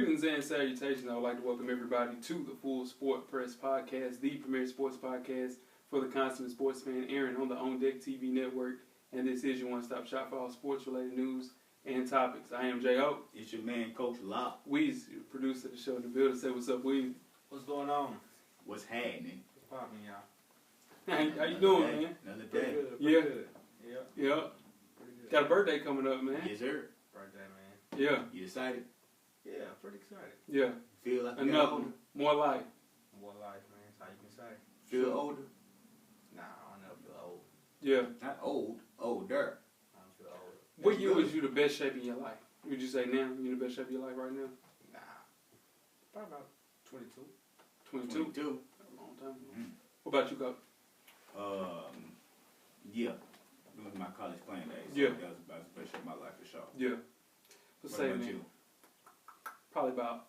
Greetings and salutations. I would like to welcome everybody to the Full Sport Press Podcast, the premier sports podcast for the consummate sports fan, airing on the On Deck TV network. And this is your one-stop shop for all sports-related news and topics. I am Jayhawks. It's your man, Coach Locke. Weezy, the producer of the show in the building. Say what's up, Weezy. What's going on? What's happening? What's poppin', y'all? How you doing, man? Another Pretty day. good. Yeah. Good. Yeah. Yeah. Pretty good. Got a birthday coming up, man. Yes, sir. Birthday, man. Yeah. You excited? Yeah, pretty excited. Yeah. Feel like you got Another older? one. More life. More life, man. That's how you can say. Feel older? Nah, I don't never feel old. Yeah. Not old. Older. I don't feel old. What year was you the best shape in your life? Would you say now you're the best shape of your life right now? Nah. Probably about 22. 22? 22. A long time ago. Mm. What about you, Coach? Yeah. It was my college playing days. So Yeah. That was about the best shape of my life for sure. Yeah. What Let's say, about man, you? probably about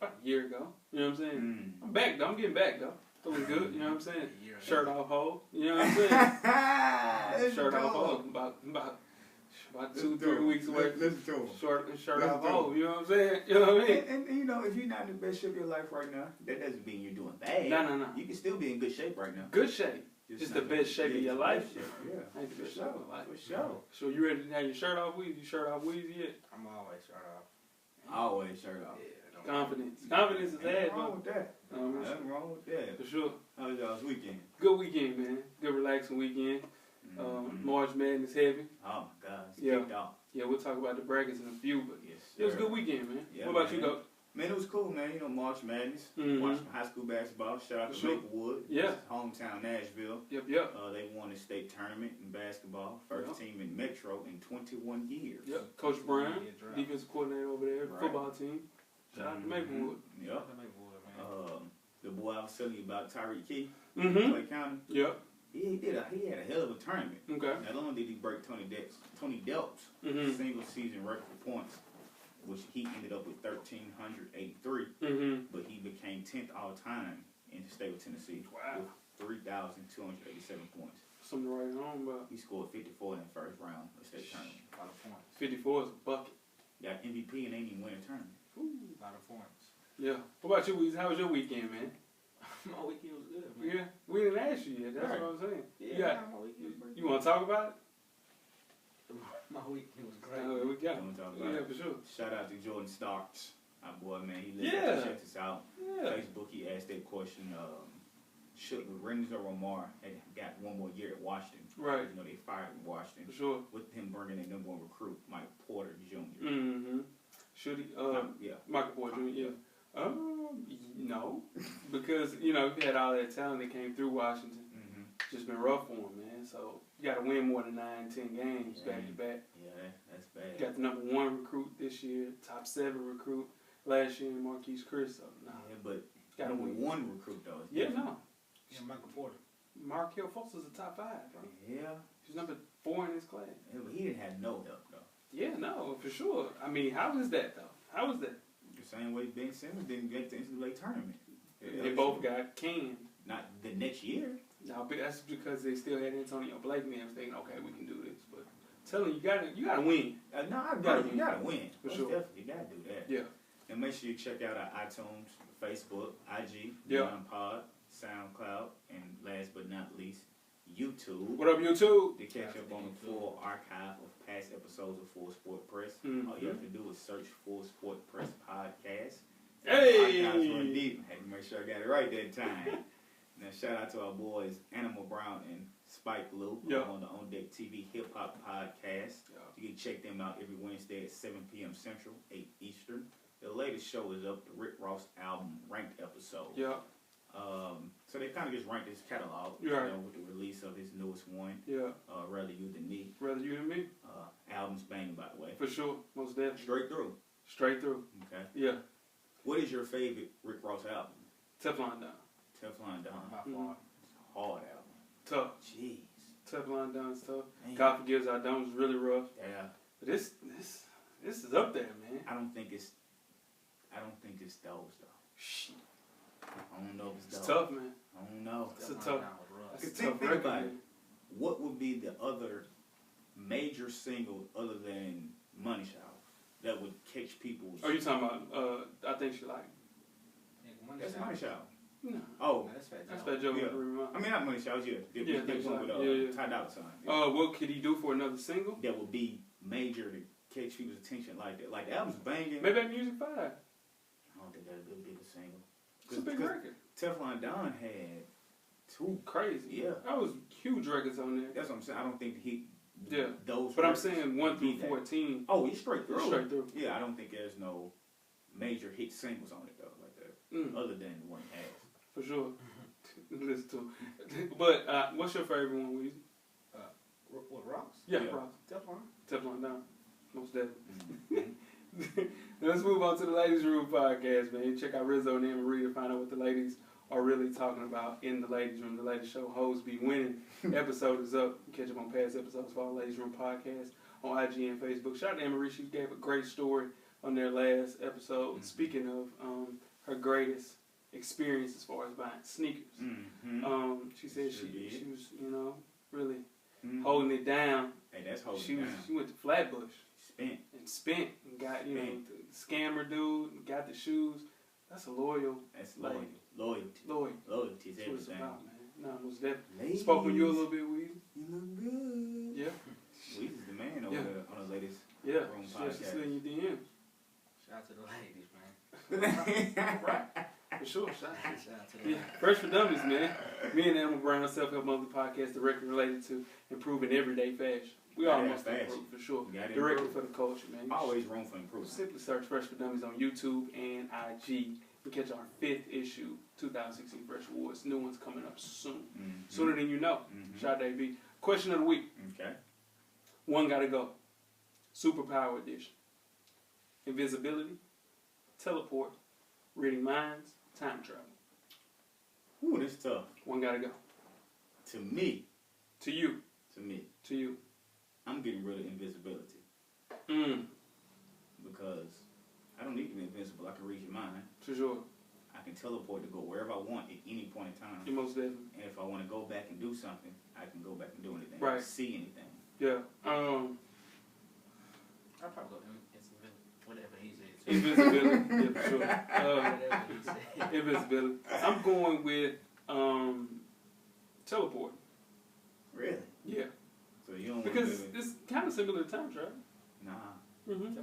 a year ago. You know what I'm saying? Mm. I'm back, though. I'm getting back, though. Feeling good. You know what I'm saying? A year Shirt ago. off hole. You know what I'm saying? Let's Shirt go. off hole. About Let's 2-3 do it. weeks away. Let's do it. Shirt Let's off do it. hole. You know what I'm saying? You know what I mean? And you know, if you're not in the best shape of your life right now, that doesn't mean you're doing bad. No. You can still be in good shape right now. Good shape. Just the not best shape of your just life. best shape, Yeah. Ain't the For best shape sure. of my life. For sure. So you ready to have your shirt off, Weezy? You shirt off, Weezy yet? I'm always shirt off. Always shirt off. Yeah. Don't Confidence. Confidence is Ain't ahead, nothing wrong bro. with that. Nothing wrong with that. For sure. How was y'all's weekend? Good weekend, man. Good relaxing weekend. Mhm. March Madness heavy. Oh my God, it's Yeah. kicked off. Yeah, we'll talk about the brackets in a few, but Yes, it was a sir. good weekend, man. Yeah, what about man. you, though? Man, it was cool, man. You know, March Madness. Mhm. Watched high school basketball. Shout out to Sure. Maplewood. Yeah. It's hometown Nashville. Yep. They won the state tournament in basketball. First team in Metro in 21 years. Yep. Coach Brown, Yeah, draft. defensive coordinator over there, Right. football team. Shout out to Maplewood. Yep. Shout out to Maplewood, man. The boy I was telling you about, Tyreek Key, Mm-hmm. Clay County. Yep. He had a hell of a tournament. Okay. Not only did he break Tony Delp's Mm-hmm. single season record for points, which he ended up with 1,383, Mm-hmm. but he became 10th all time in the state of Tennessee Wow. with 3,287 points. Something to write home about. He scored 54 in the first round of the state tournament. A lot of points. 54 is a bucket. Got MVP and ain't even win a tournament. A lot of points. Yeah. What about you, Weezy? How was your weekend, man? My weekend was good, man. Yeah. We didn't ask you yet. That's Right. what I'm saying. Yeah, You got- my weekend was pretty You want to talk about it? good. My weekend was great. We got it. Don't talk about Yeah, it. for sure. Shout out to Jordan Starks, our boy, man. He listened Yeah. to check us out. Yeah. Facebook, he asked that question, should Lorenzo Romar had got one more year at Washington? Right. You know, they fired him in Washington. For sure. With him bringing in number one recruit, Mike Porter Jr. Mm-hmm. Should he? Yeah. Michael Porter Jr., yeah. No. Because, you know, he had all that talent that came through Washington. Mm-hmm. Just been rough for him, man. So, you got to win more than 9-10 games back to back. Yeah, that's bad. Got the number one recruit this year, top 7 recruit last year in Marquise Chris. So, nah. Yeah, but Got to number win. one recruit, though. is Yeah, different. no. Yeah, Michael Porter. Markel Fultz is a top 5, bro. Yeah. He's number 4 in his class. Yeah, but he didn't have no help, though. Yeah, no, for sure. I mean, how is that, though? How is that? The same way Ben Simmons didn't get to the NCAA tournament. They both got canned. Not the next year. No, but that's because they still had Antonio Blake and they was thinking, okay, we can do this. But tell you gotta win. No, I Gotta agree. win. You gotta win. For Most sure. definitely, you gotta do that. Yeah. And make sure you check out our iTunes, Facebook, IG, Yeah. Beyond Pod, SoundCloud, and last but not least, YouTube. What up, YouTube? To catch up on the full archive of past episodes of Full Sport Press. Mhm. All you have to do is search Full Sport Press Podcast. Hey! Archives run deep. Had to make sure I got it right that time. Now shout out to our boys Animal Brown and Spike Lou Yeah. on the On Deck TV Hip Hop Podcast. Yeah. You can check them out every Wednesday at 7 p.m. Central, 8 Eastern. The latest show is up, the Rick Ross album ranked episode. Yeah. So they kind of just ranked his catalog, Right. with the release of his newest one, Yeah. Rather You Than Me. Rather you than me? Album's banging, by the way. For sure. Most definitely. Straight through. Straight through. Okay. Yeah. What is your favorite Rick Ross album? Teflon Don. Teflon Don. By Mhm. far. It's a hard album. Tough. Jeez. Teflon Don's tough. Man. God Forgives Our Don'ts was really rough. Yeah. But this is up there, man. I don't think it's those though. Shit. I don't know if it's those. It's tough, man. I don't know. It's a Teflon tough- Don was rough. That's a Think tough record, about it. man. What would be the other major single other than Money Shower that would catch people's. Oh, you talking about? I think she like. That's Money Shower. No. Oh, That's Fat Joe. That's Fat Joe. Yeah. I mean, not Money Showers, yeah. Yeah, They that's one with right. Ty Dolla $ign. What could he do for another single? That would be major to catch people's attention like that. Like the album's banging. Maybe at Music 5. I don't think that'd be a big single. It's a big record. Teflon Don had 2. Crazy. Yeah. That was huge records on there. That's what I'm saying. I don't think he. Yeah. Those. But I'm records saying 1 through beat that. 14. Oh, he's straight through. Straight through. Yeah, I don't think there's no major hit singles on it though, like that. Other than the one he has. For sure. Listen to him. But what's your favorite one, Weezy? What, Rocks? Yeah, Yeah. Ross. Teflon? Teflon Don. Most definitely. Mm-hmm. Let's move on to the Ladies Room podcast, man. Check out Rizzo and Anne Marie to find out what the ladies are really talking about in the Ladies Room. The latest show, Hoes Be Winning, episode is up. Catch up on past episodes for our Ladies Room podcast on IG and Facebook. Shout out to Anne Marie. She gave a great story on their last episode. Mm-hmm. Speaking of her greatest experience as far as buying sneakers. Mm-hmm. She said she was, really Mm-hmm. holding it down. Hey, that's holding She it down. She went to Flatbush. Spent. And got, the scammer dude, and got the shoes. That's a loyal. That's loyalty. Loyalty is That's what it's everything. about, man. No, it was definitely. Ladies, Spoke with you a little bit, Weezy. You look good. Yeah. Weezy's the man over there on the latest Yeah. room She slid podcast. in your DM. Shout out to the ladies, man. Right. For sure. Shout out. Shout out to the Yeah. ladies. Fresh for Dummies, man. Me and Emma Brown, Self-Help Monthly podcast, directly related to improving everyday fashion. We Yeah, all must fashion. improve, for sure. You gotta Directly improve. for the culture, man. Always room for improvement. Simply search Fresh for Dummies on YouTube and IG. We catch our 5th issue, 2016 Fresh Awards. New one's coming up soon. Mm-hmm. Sooner than you know. Mm-hmm. Shout out to AB. Question of the week. Okay. One gotta go. Superpower edition. Invisibility, teleport, reading minds, time travel. Ooh, this is tough. One gotta go. To me, To you. to you, I'm getting rid of invisibility because I don't need to be invisible. I can read your mind. For sure. I can teleport to go wherever I want at any point in time. You most definitely. And if I want to go back and do something, I can go back and do anything. Right. See anything. Yeah. I'll probably go whatever he said. Invisibility. Yeah, for sure. Whatever he said. Invisibility. I'm going with teleport. Really? Yeah. So you don't Because want to it's kind of similar to time travel. Nah. Mm-hmm.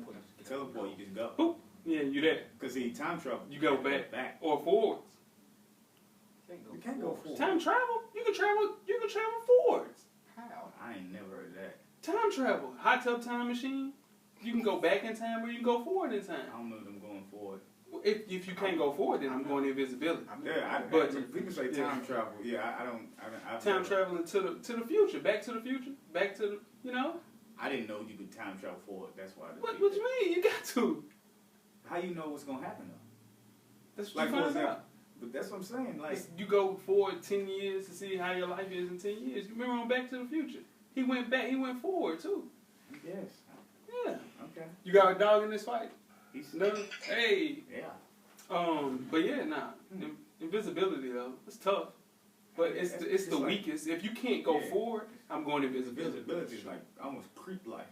Teleport, you just go. Boop. Yeah, you there. Because see, time travel, You go back. Or forwards. You can't go forward. Time travel? You can travel forwards. How? I ain't never heard that. Time travel. Hot tub time machine. You can go back in time or you can go forward in I time. don't know if I'm going forward. If you can't go forward, then I'm going invisibility. But- people say time travel. Yeah, I don't. Time traveling to the future. Back to the future. Back to the, I didn't know you could time travel forward. That's why. What you mean? You got to. How you know what's gonna happen though? That's what Like you for find example, out. but that's what I'm saying. Like You go forward 10 years to see how your life is in 10 years. You remember on Back to the Future? He went back. He went forward too. yes, Yeah. okay. You got a dog in this fight? He's No. Hey. yeah. But yeah, nah. Invisibility though, it's tough. But it's the like- weakest. If you can't go Yeah. forward, I'm going invisibility. Invisibility is like almost creep like.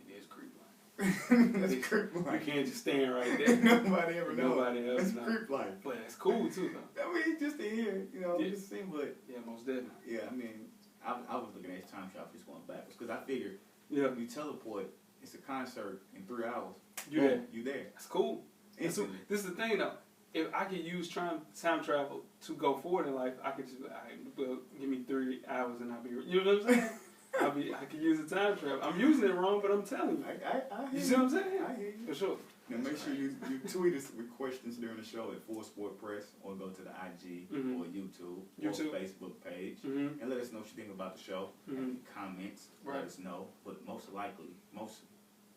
It is creep like. That's creep You like. can't just stand right there. Nobody ever knows. Nobody else It's knows. creep like. But it's cool too though. I mean, just to hear, Yeah. just seem, but Yeah, most definitely. yeah, I mean, I was looking at time travel just going backwards because I figured Yeah, you teleport. It's a concert in 3 hours. you Boom, there. You there. That's cool. And so, Instantly. this is the thing though. If I could use time travel to go forward in life, I could just well, give me 3 hours and I'll be. You know what I'm saying? I could use the time travel. I'm using it wrong, but I'm telling you. I You hear see what I'm saying? I hear you. For sure. Now make sure you tweet us with questions during the show at Full Sport Press or go to the IG Mhm. or YouTube YouTube. or Facebook page Mm-hmm. and let us know what you think about the show. Mhm. Comments, Right. let us know. But most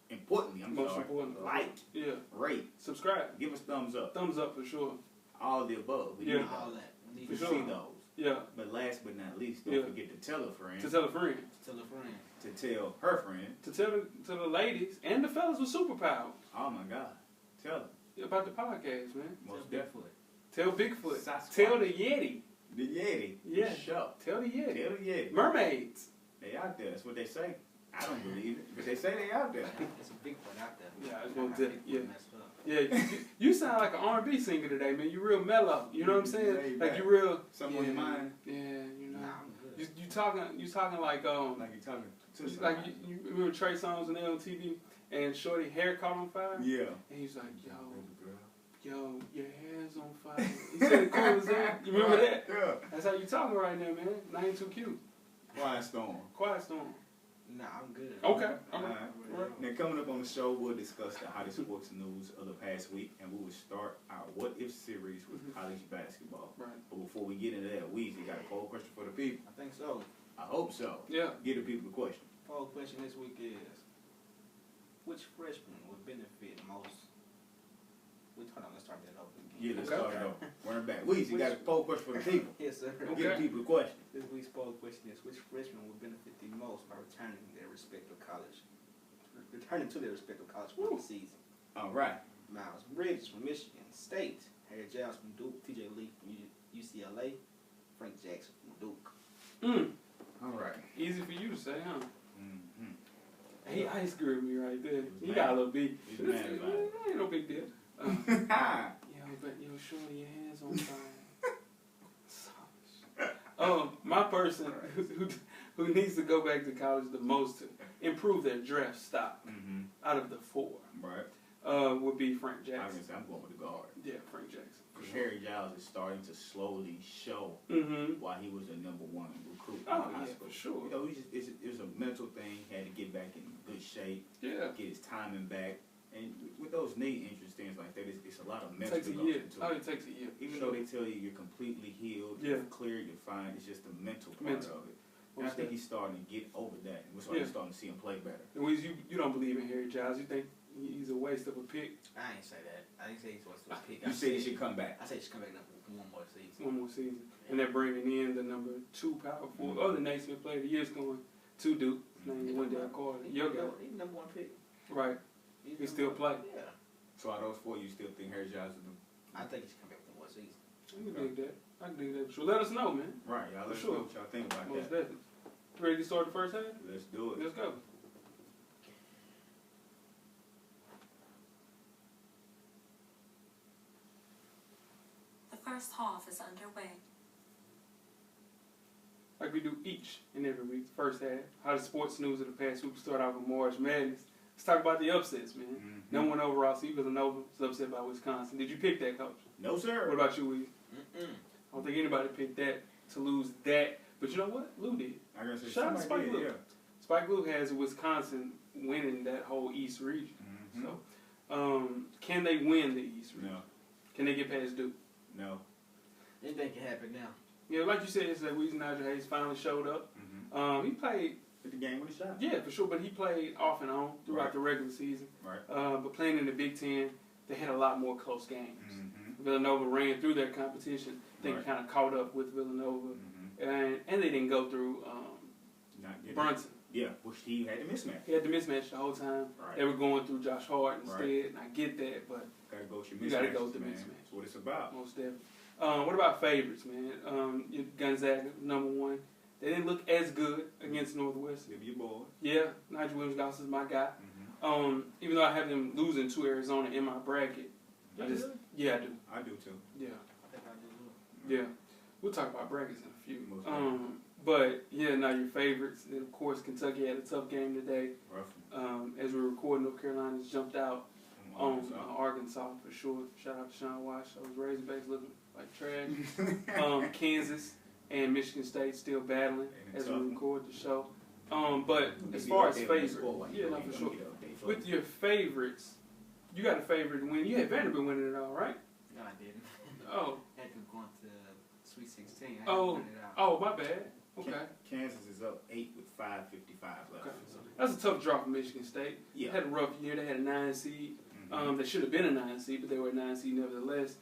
importantly, Most important. like, Yeah. rate, Subscribe. give us thumbs up. Thumbs up for sure. All of the above. We Yeah. need All those. that. We We need For to sure. see those. Yeah. But last but not least, don't Yeah. forget to tell a friend, To tell a friend. tell a friend. to tell her friend. To tell the ladies and the fellas with superpowers Oh my God. Tell her. about the podcast, man. Most Tell definitely. Tell Bigfoot. Sasquatch. Tell the Yeti. The Yeti. Yeah. The show. Tell the Yeti. Tell the Yeti. Mermaids. They out there. That's what they say. I don't believe it, but they say they out there. It's a big one out there. Yeah, it's gonna dip. Yeah. Messed up. Yeah, you sound like an R&B singer today, man. You real mellow. You know what I'm saying? Like you real. Something on your mind. Yeah, you know. Nah, I'm good. You talking like Like you talking to like you remember Trey Songz on LTV and Shorty hair caught on fire? Yeah. And he's like, yo, your hair's on fire. He said it cool as that. You remember that? Yeah. That's how you talking right now, man. Not ain't too cute. Quiet Storm. Quiet storm. Nah, I'm good. Okay. All right. Now, coming up on the show, we'll discuss the hottest sports news of the past week, and we will start our What If series with college basketball. Right. But before we get into that, Weezy got a poll question for the people. I think so. I hope so. Yeah. Give the people the question. Poll question this week is, which freshman would benefit most? Let's start that over again. Yeah, let's Okay. start it over. Run it back. Weezy got a poll question for the people. Yes, sir. Okay. Give the people the question. This week's poll question is, which freshman would benefit the most by returning to their respective college for the season? All right. Miles Bridges from Michigan State, Harry Giles from Duke, TJ Lee from UCLA, Frank Jackson from Duke. All right. Easy for you to say, huh? Mm-hmm. He ice screwed me right there. was He mad. got a little beat. He was mad about it. Ain't no big deal. Yo, shorty, your hands on fire. My person who needs to go back to college the most to improve their draft stock Mm-hmm. out of the four Right. would be Frank I Jackson. guess I'm going with the guard. Yeah, Frank Jackson. For sure. Harry Giles is starting to slowly show Mm-hmm. why he was a number one recruit. Oh, in high yeah, school. for sure. You know, it was a mental thing. He had to get back in good shape, Yeah. get his timing back. And with those knee injuries, things like that, it's a lot of mental Takes a that goes year. into Oh, it. it takes a year. Even though they tell you you're completely healed, Yeah. you're clear, you're fine, it's just the mental part of it. And I think he's starting to get over that. And we're starting to see him play better. And you don't believe in Harry Giles. You think he's a waste of a pick? I ain't say that. I didn't say he's supposed to pick. You said he should come back. I say he should come back one more season. One more season. And they're bringing in the number 2 power forward. Other Naismith player of the year's going to Duke. His name is Wendell Carter. Your guy. He's number one pick. Right. He still play. Yeah. So out of those four, you still think Harry Giles will do? I think he should come back one more season. I can dig that. I can dig that for sure. Let us know, man. Right, y'all. Let us Sure. know what y'all think about Most that. definitely. Ready to start the first half? Let's do it. Let's go. The first half is underway. Like we do each and every week, first half. How the sports news of the past week start off with March Madness. Let's talk about the upsets, man. Mm-hmm. Number 1 overall seed Villanova was upset by Wisconsin. Did you pick that, Coach? No, sir. What about you, Weezy? Mm-mm. I don't think anybody picked that to lose that. But you know what? Lou did. I gotta say, Shout out to somebody Spike did, Lou. yeah. Spike Lou has Wisconsin winning that whole East region. Mm-hmm. So, can they win the East region? No. Can they get past Duke? No. Anything can happen now. Yeah, like you said, it's that Weezy Nigel Hayes finally showed up. Mm-hmm. He played, Hit the game with a shot. yeah, for sure, but he played off and on throughout Right. the regular season. Right. But playing in the Big Ten, they had a lot more close games. Mm-hmm. Villanova ran through their competition. They Right. kind of caught up with Villanova, Mm-hmm. and they didn't go through Not getting Brunson. Yeah, which he had the mismatch. He had the mismatch the whole time. Right. They were going through Josh Hart instead, Right. and I get that, but Gotta go with your mismatch. You gotta go with the man. mismatch. That's what it's about. most definitely. What about favorites, man? Gonzaga, number 1. They didn't look as good against Northwestern. Live your boy. Yeah, Nigel Williams-Goss is my guy. Mm-hmm. Even though I have them losing to Arizona in my bracket, I do. I do too. Yeah, I think I do. yeah. We'll talk about brackets in a few. Most definitely. But yeah, now your favorites. And of course, Kentucky had a tough game today. Rough. As we record, North Carolina's jumped out on Arkansas. Arkansas for sure. Shout out to Sean Wash. Those Razorbacks looking like trash. Kansas and Michigan State still battling as we record the show. But as far as favorites, yeah, no, for sure. With your favorites, you got a favorite to win. You had Vanderbilt winning it all, right? No, I didn't. Oh, Had to go to Sweet 16. I had Oh. to win it out. oh, my bad. Okay. Kansas is up 8 with 5:55 left. Okay. That's a tough draw for Michigan State. Yeah. They had a rough year. They had a 9 seed. Mhm. They should have been a 9 seed, but they were a 9 seed nevertheless.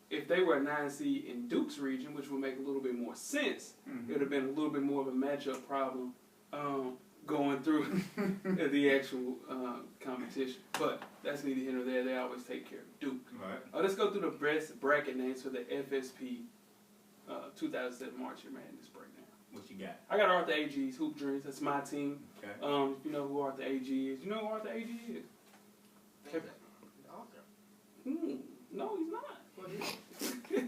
If they were a 9 seed in Duke's region, which would make a little bit more sense, Mhm. it would have been a little bit more of a matchup problem going through the actual competition. But that's neither here nor there. They always take care of Duke. Right. Let's go through the best bracket names for the FSP 2007 March Madness breakdown. What you got? I got Arthur AG's Hoop Dreams. That's my team. Okay. If you know who Arthur AG is, you know who Arthur AG is? The author. No, he's not. What is it?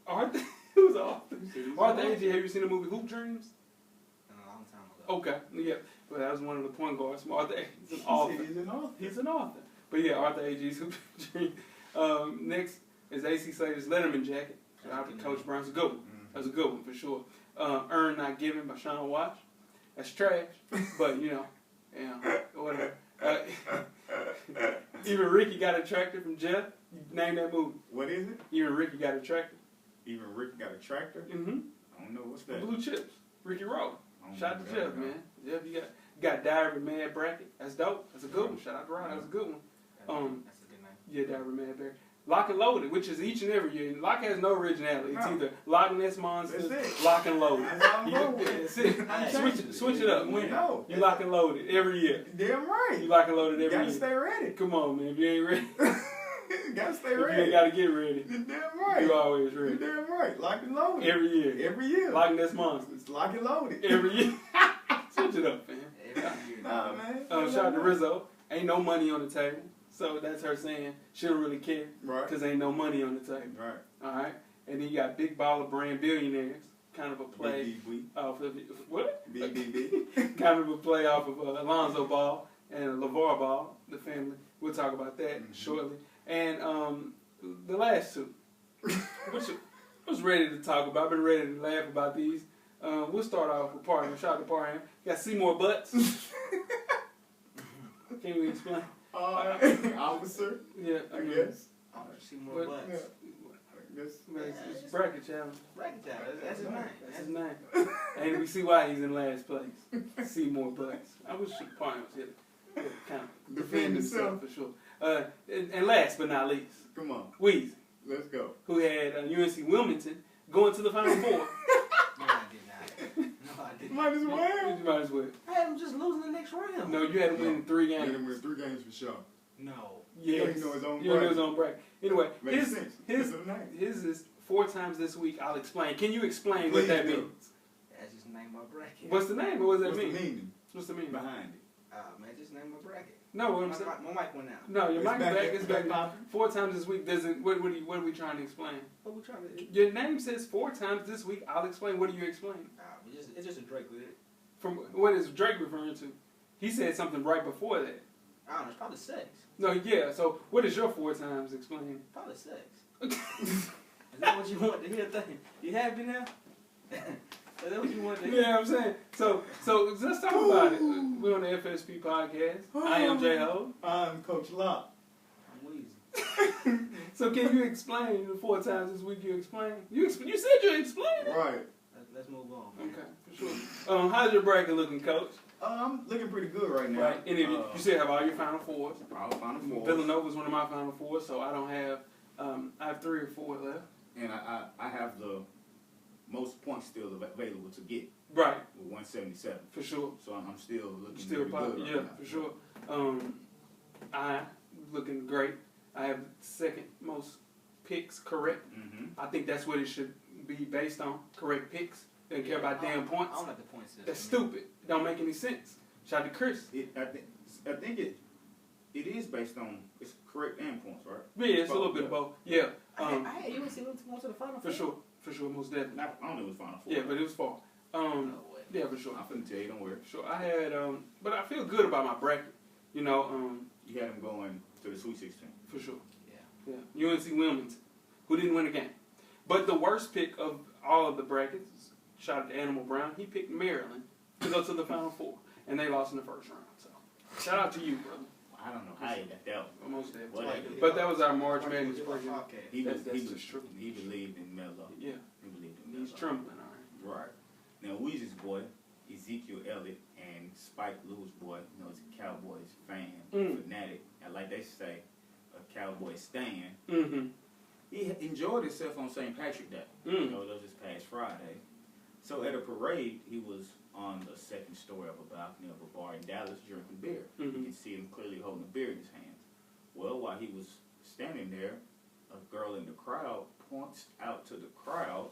Arthur, who's Arthur? He's Arthur AG. Have you seen the movie Hoop Dreams? A long time ago. Okay, yeah. Well, that was one of the point guards. Arthur AG. He's an author. He's an author. He's an author. But yeah, Arthur AG's Hoop Dreams. Next is AC Slater's Letterman jacket. Shout out to Coach Brown's a good one. That's a good one for sure. Earn Not Given by Sean Watch. That's trash, but whatever. Even Ricky Got a Tractor from Jeff. Name that movie. What is it? Even Ricky Got a Tractor. Even Rick got a tractor? Mm-hmm. I don't know what's that. Blue Chips. Ricky Rowe. I don't Shout out know to Jeff, that. man. Jeff, you got Diary of a Mad Bracket. That's dope. That's a good one. Shout out to Ryan. That's a good one. That's a good name. Yeah, Diary of a Mad Bracket. Lock and Loaded, which is each and every year. Lock has no originality. It's No. either Loch Ness Monsters, That's it. Lock and Loaded. That's all I'm You- going with. That's it. Switch it up. We know. You Lock and Loaded every year. Damn right. You Lock and Loaded You every gotta year. stay ready. Come on, man. If you ain't ready, You gotta stay if you ready. ain't got to get ready, You're damn right. you always You're ready. damn right. Lock and loaded. Every year. Every year. Loch Ness Monsters. It's lock and loaded. Every year. Switch it up, man. Every year. Nah, man. Shout out to Rizzo. Ain't no money on the table. So that's her saying she don't really care Right. because ain't no money on the table. Right. All right. And then you got Big Baller Brand Billionaires. Kind of a play off of what? BBB. Kind of a play off of Alonzo Ball and LeVar Ball, the family. We'll talk about that shortly. And the last two, which I was ready to talk about. I've been ready to laugh about these. We'll start off with Parham. Shout out to Parham. Got Seymour Butts. Can we explain? Officer. Yeah, I guess. I want to see more What? butts. Yeah. I guess. It's bracket challenge. Bracket time. That's his name. That's his name. And we see why he's in last place. Seymour Butts. I wish Parham was here to kind of defend himself for sure. And last but not least, Come on. Weezy, Let's go. who had UNC Wilmington going to the Final Four. No, I did not. No, I did not. Might as well. You might as well. I had him just losing the next round. No, you had to win 3 Made games. him win 3 games for sure. No. Yes. He know his own You know bracket. his own bracket. Anyway, Makes sense. his That's the name. is 4 times this week. I'll explain. Can you explain Please what that do. means? That's just name my bracket. What's the name? What does that What's mean? the meaning What's the meaning? behind it? Man, just name my bracket. No, what My, I'm saying. my mic went out. No, your It's mic back back. there. It's back. Popping. 4 times this week doesn't. What are we trying to explain? What we trying to? Your name says 4 times this week. I'll explain. What are you explaining? It's just a Drake lyric. From what is Drake referring to? He said something right before that. I don't know. It's probably sex. No, yeah. So what is your 4 times explaining? Probably sex. Is that what you want to hear? Thing? You happy now? Is that what you want to hear? Yeah, I'm saying. So let's talk about it. We're on the FSP podcast. I am J-Ho. I'm Coach Locke. I'm Weezy. So can you explain the 4 times this week you explained? You said you explained it. Right. Let's move on. Man. Okay, for sure. How's your bracket looking, Coach? I'm looking pretty good right now. Right. And you still have all your Final Fours. I'll Final Four. Villanova's one of my Final Fours, so I don't have. I have 3 or 4 left. And I have the most points still available to get Right. with 177. For sure. So I'm still looking Still pretty popular, good. yeah, right now. for sure. I looking great. I have 2nd most picks correct. Mm-hmm. I think that's what it should be based on. Correct picks. Doesn't care about damn I points. don't like the point system. That's stupid. Don't make any sense. Shout out to Chris. I think it is based on it's correct and points, right? Yeah, it's a little bit of both. Yeah. I had UNC going to the final. For sure. For sure, most definitely. I don't know if it's Final Four. Yeah, but it was far. No way. Yeah, for sure. I'm finna tell you, don't worry. For sure. I had but I feel good about my bracket. You know, You had them going to the Sweet 16. for sure. Yeah. Yeah. UNC Wilmington, who didn't win a game. But the worst pick of all of the brackets, shout out to Animal Brown, he picked Maryland to go to the Final Four. And they lost in the 1st round. So shout out to you, brother. I don't know how he got that one. Almost there. Whatever. But that was our March Madness preview. He That's was just true. he believed in Melo. Yeah. He believed in Melo. He's trembling, all right. Right. Now Weezy's boy, Ezekiel Elliott, and Spike Lee's boy, you know, is a Cowboys fan, fanatic, and like they say, a Cowboy stan. Mm-hmm. He enjoyed himself on St. Patrick's Day. You know, that was this past Friday. So at a parade, he was on the 2nd story of a balcony of a bar in Dallas drinking beer. You can see him clearly holding a beer in his hands. Well, while he was standing there, a girl in the crowd points out to the crowd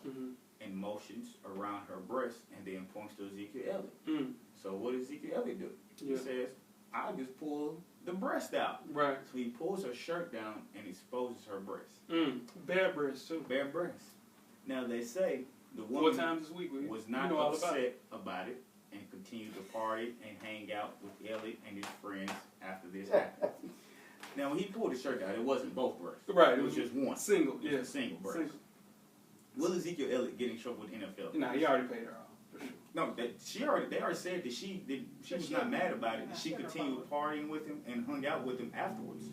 and motions around her breast and then points to Ezekiel Elliott. So what does Ezekiel Elliott do? He says, I just pull the breast out. Right. So he pulls her shirt down and exposes her breast. Bare breast, too. Bare breast. Now, they say the 4 woman times this week, was not upset about it and continued to party and hang out with Elliott and his friends after this happened. Now, when he pulled his shirt out, it wasn't both breasts. Right. It was just one. Single. It was a single breast. Single. Will Ezekiel Elliott get in trouble with NFL? Nah, he already paid her off. For sure. No, they already said that she was not mad about it. That she continued partying with him and hung out with him afterwards.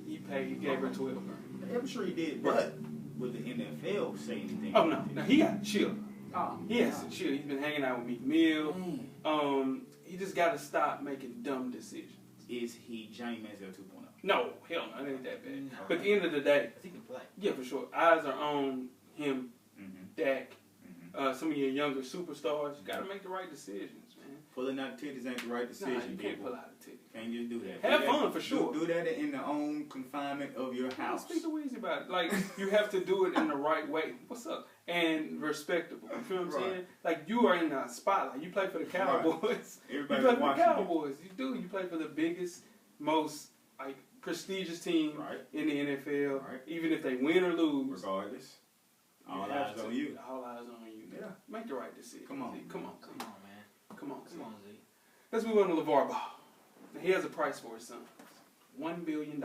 He gave her 12 grand. I'm sure he did, but would the NFL say anything? Oh, no. Now, he got to chill. Oh, He has to chill. He's been hanging out with Meek Mill. He just got to stop making dumb decisions. Is he Johnny Manziel 2.0? No, hell no, it ain't that bad. But at the end of the day, He can play. yeah, for sure. Eyes are on him, Dak, some of your younger superstars. You got to make the right decisions, man. Pulling out titties ain't the right decision, Nah, you can't people. pull out a titty. Can't just do that. Have fun, for sure. Do that in the own confinement of your house. Speak to Weezy about it. Like, you have to do it in the right way. What's up? And respectable. You feel what I'm saying? Like, you are in the spotlight. You play for the Cowboys. Everybody's you play for the watching Cowboys. You do. You play for the biggest, most, like, prestigious team in the NFL. Right. Even if they win or lose. Regardless. All eyes on you. All eyes on you. Yeah. Make the right decision. Come on. Z. Come on, Z. Come on, man. Come on, Z. Come on, Z. Let's move on to LeVar Ball. Now, he has a price for his sons. $1 billion.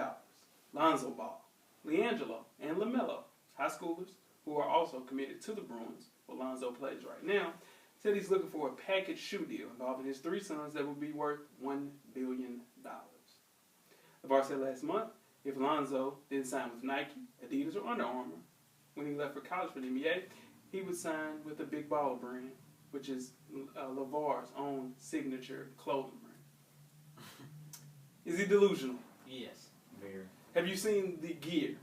Lonzo Ball, LiAngelo, and LaMelo, high schoolers who are also committed to the Bruins, where Lonzo plays right now, said he's looking for a package shoe deal involving his 3 sons that would be worth $1 billion. LeVar said last month, if Lonzo didn't sign with Nike, Adidas, or Under Armour when he left for college for the NBA, he would sign with the Big Baller brand, which is LeVar's own signature clothing brand. Is he delusional? Yes. Very. Have you seen the gear?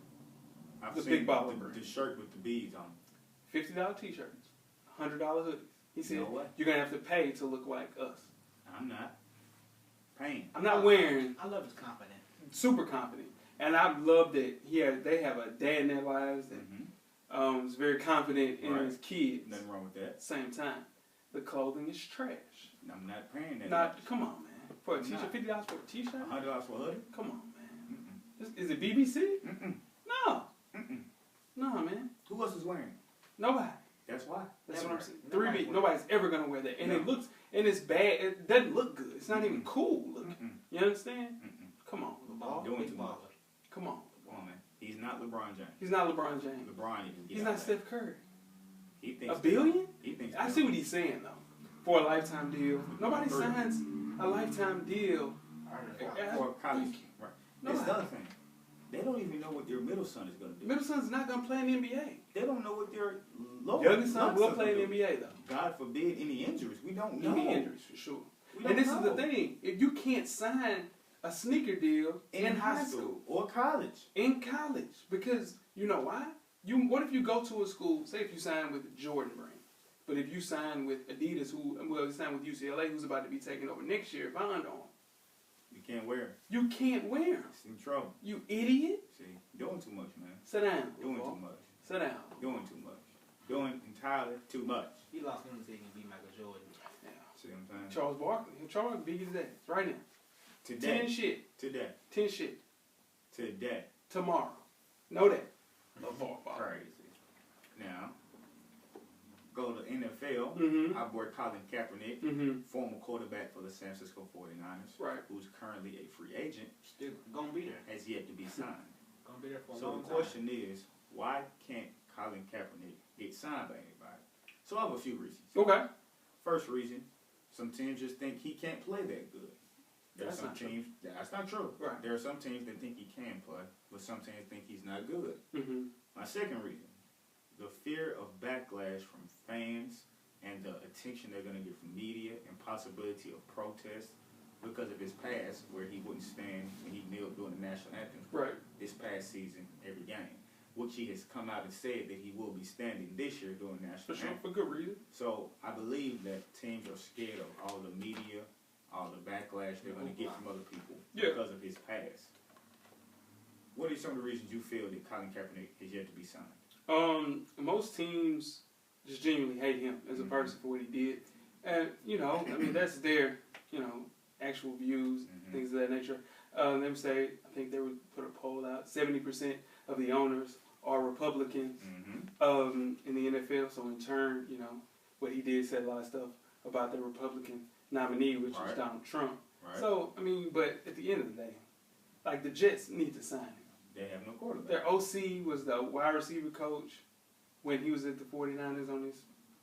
I've The seen Big Baller brand. the shirt with the beads on it. $50 t-shirts, $100 hoodies. He said, No way. you're going to have to pay to look like us. I'm not paying. I'm not wearing I love his confidence. super confident. And I love that they have a dad in their lives that is very confident in his kids. Nothing wrong with that. Same time, the clothing is trash. I'm not paying that. Not, come on, man. For a t-shirt, $50 for a t-shirt? $100 for a hoodie? Come on, man. Is it BBC? No. No, man. Who else is wearing it? Nobody. That's why. That's Never. what I'm saying. 3B. Nobody's ever gonna wear that, and it looks, and it's bad. It doesn't look good. It's not even cool looking. You understand? Come on, LeBron. Doing too much. Come on. Come on, man. He's not LeBron James. He's not LeBron James. LeBron even He's not Steph Curry. He thinks $1 billion? He thinks I see what he's saying though. For a lifetime deal, nobody signs a lifetime deal. for college. Right. That's Nobody. the other thing. They don't even know what their middle son is going to do. Middle son's not gonna play in the NBA. They don't know what their lower Youngest son will son play in the do. NBA though. God forbid any injuries. We don't know. Any injuries for sure. We don't And this know. is the thing: if you can't sign a sneaker deal in high school or college. in college, because you know why? What if you go to a school? Say if you sign with Jordan brand, but if you sign with Adidas, you sign with UCLA, who's about to be taking over next year by Under Armour, You can't wear it. you can't wear them. It's in trouble. You idiot! See, doing too much, man. Sit down. Doing LeVar. too much. Sit down. Doing too much. Doing entirely too much. He lost one so he can beat Michael Jordan. Yeah. See what I'm saying? Charles Barkley. Charles beat his ass right now. Today. 10 shit. Today. 10 shit. Today. Tomorrow. Know that. LeVar Ball. Crazy. Now, go to NFL. Mm-hmm. Our boy Colin Kaepernick, Mm-hmm. former quarterback for the San Francisco 49ers, Right. who's currently a free agent, Still gonna be there. has yet to be signed. Gonna be there for a So long the time. question is, why can't Colin Kaepernick get signed by anybody? So I have a few reasons. Okay. First reason, some teams just think he can't play that good. There are That's some not true. teams that's not true. Right. There are some teams that think he can play, but some teams think he's not good. Mm-hmm. My second reason, the fear of backlash from fans and the attention they're going to get from media and possibility of protest because of his past where he wouldn't stand when he kneeled during the national anthem Right. this past season every game, which he has come out and said that he will be standing this year during the For national sure. anthem. For good reason. So I believe that teams are scared of all the media, all the backlash they're going to get from other people because of his past. What are some of the reasons you feel that Colin Kaepernick is yet to be signed? Most teams just genuinely hate him as a person for what he did. And, you know, I mean, that's their, you know, actual views, things of that nature. They would say, I think they would put a poll out, 70% of the owners are Republicans in the NFL. So in turn, you know, what he did said a lot of stuff about the Republican nominee, which was Donald Trump. Right. So, I mean, but at the end of the day, like the Jets need to sign him. They have no quarterback. Their OC was the wide receiver coach when he was at the 49ers on his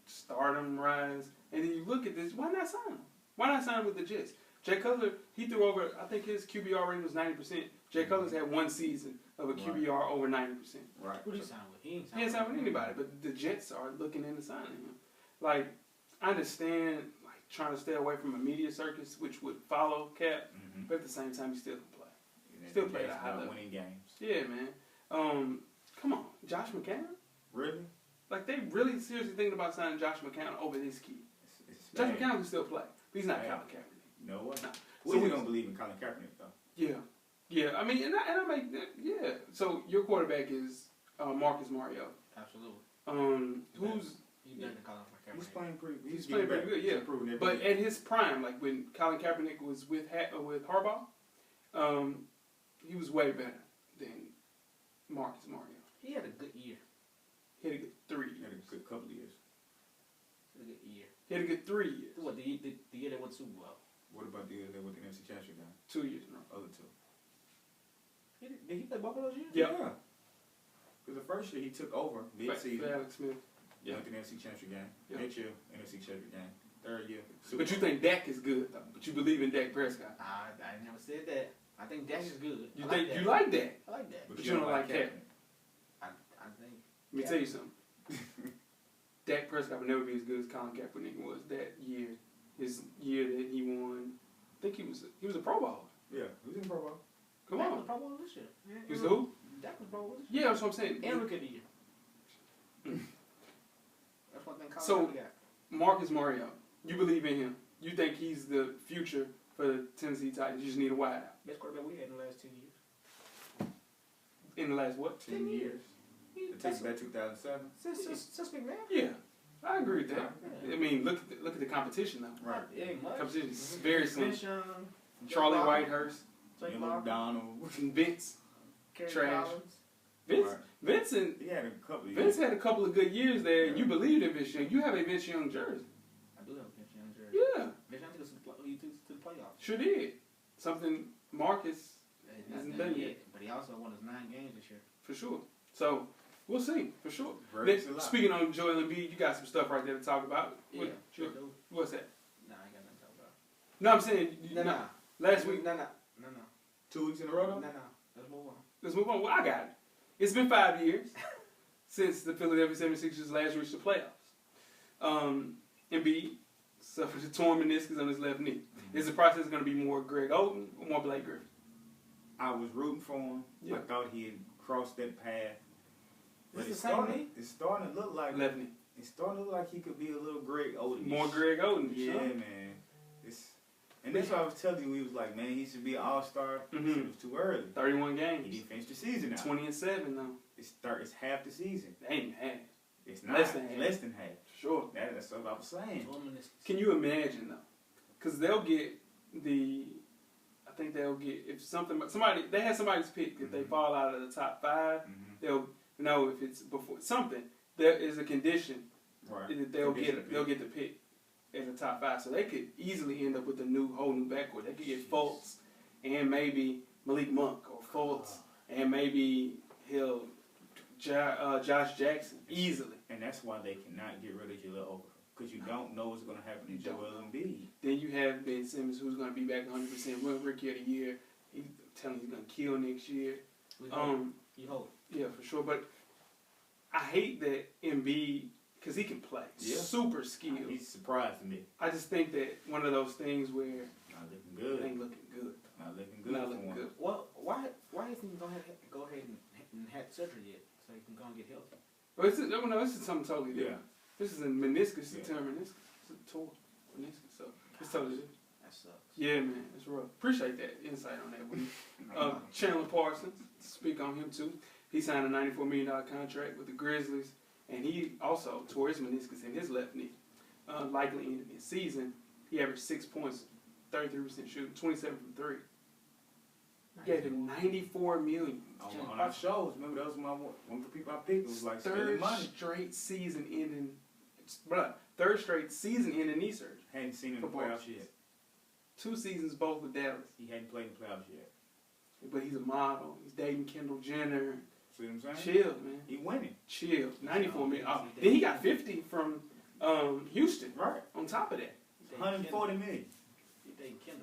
stardom rise. And then you look at this, why not sign him? Why not sign him with the Jets? Jay Cutler, he threw over, I think his QBR rating was 90%. Jay Cutler's had one season of a QBR over 90%. Right. Who did he sign with? He ain't signed with anybody, but the Jets are looking into signing him. Like, I understand like trying to stay away from a media circus, which would follow Cap, but at the same time, he still can play. Still play at a high level. Winning games. Yeah, man. Come on, Josh McCown? Really? Like, they really seriously thinking about signing Josh McCown over this kid. Josh McCown can still play, but he's not Colin Kaepernick. No way. No. So we don't believe in Colin Kaepernick, though. Yeah. Yeah, I mean, and I make that, yeah. So, your quarterback is Marcus Mariota. Absolutely. Who's... He's better than Colin Kaepernick. He's playing pretty good. He's playing pretty good, yeah. But at his prime, like when Colin Kaepernick was with Harbaugh, he was way better than Marcus Mariota. He had a good year. He had a good 3 years. He had a good couple of years. He had a good year. He had a good 3 years. What, the year they went to Super Bowl? What about the year they went to the NFC Championship game? 2 years, no. Other two. Did he play both of those years? Yeah. Because the first year he took over mid-season. Alex Smith. Yeah. Went to the NFC Championship game. Yeah. Next year, NFC Championship game. Third year. But you think Dak is good, though. But you believe in Dak Prescott. I never said that. I think Dak is good. You like Dak? I like Dak. But you don't like Kaepernick. I think. Let me tell you something. Dak Prescott would never be as good as Colin Kaepernick was that year. His year that he won. I think he was a Pro Bowler. Yeah, he was in Pro Bowl. Come Dak on. was Pro Bowl this year. Yeah, He was who? Dak was Pro Bowl this Yeah, year. that's what I'm saying. And Rookie of the Year. That's one thing Colin So, got. Marcus Mariota, you believe in him. You think he's the future for the Tennessee Titans. You just need a wideout. Best quarterback we had in the last 10 years. In the last, what? 10 years. It takes back 2007. Since McMahon? Yeah, I agree with that. Yeah. I mean, look at the competition, though. Right. It ain't much. Competition is very slim. Vince Young, Charlie Whitehurst, Jake Neil O'Donnell. and Vince. Kerry Trash. Collins. Vincent. He had a couple of years. Vince had a couple of good years there. You believed in Vince Young. You have a Vince Young jersey. I do have a Vince Young jersey. Yeah, Vince Young took us to the playoffs. sure did. Something Marcus hasn't done yet. But he also won his 9 games this year. For sure. So, we'll see, for sure. Speaking on Joel Embiid, you got some stuff right there to talk about. Yeah, sure do. What's that? Nah, I ain't got nothing to talk about. No, I'm saying, last week. No. 2 weeks in a row, though? No. Let's move on. Let's move on. Well, I got it. It's been 5 years since the Philadelphia 76ers last reached the playoffs. Embiid suffered a torn meniscus on his left knee. Is the process going to be more Greg Oden or more Blake Griffin? I was rooting for him. Yeah. I thought he had crossed that path. But It's the same knee? It's starting to look like Left knee. It's starting to look like he could be a little Greg Oden. More Greg Oden. Yeah, sure. man. And that's why I was telling you, we was like, man, he should be an all-star. It was too early. 31 games. He didn't finish the season out. 20-7 though. It's half the season. They ain't half. It's not. Less than half. Less than half. Sure. That's what I was saying. Can you imagine though? Because they'll get I think they'll get, if somebody, they have somebody's pick. If they fall out of the top 5, they'll know if it's before something. There is a condition that they'll get the pick as a top 5. So they could easily end up with a whole new backcourt. They could get Fultz and maybe Malik Monk, or Fultz and maybe Josh Jackson easily. And that's why they cannot get rid of Jaleel Okafor, because you don't know what's going to happen to Joel Embiid. Then you have Ben Simmons, who's going to be back 100%. Rookie of the year. He's telling he's going to kill next year. You hope. Yeah, for sure. But I hate that Embiid, because he can play. Yeah. Super skilled. He's surprised me. I just think that one of those things where Not looking good. it ain't looking good. Not looking good. Not for looking him. good. Well, why isn't he go ahead and have surgery yet so he can go and get healthy? But this is something totally different. Yeah. This is a meniscus, Yeah. term meniscus. It's a torn meniscus. So it's totally different. That sucks. Yeah, man, it's rough. Appreciate that insight on that one. Chandler Parsons, speak on him too. He signed a $94 million contract with the Grizzlies. And he also tore his meniscus in his left knee. Likely ended his season. He averaged 6 points, 33% shooting, 27 from 3. Gave him $94 million. On our shows, remember that was one of the people I picked. It was like third money. straight season ending, third straight season ending knee surgery. Hadn't seen him in the playoffs yet. 2 seasons both with Dallas. He hadn't played in the playoffs yet. But he's a model. He's dating Kendall Jenner. See what I'm saying? Chill, man. He winning. Chill. $94 million. Oh, then he got 50 from Houston. Right. On top of that. $140 million.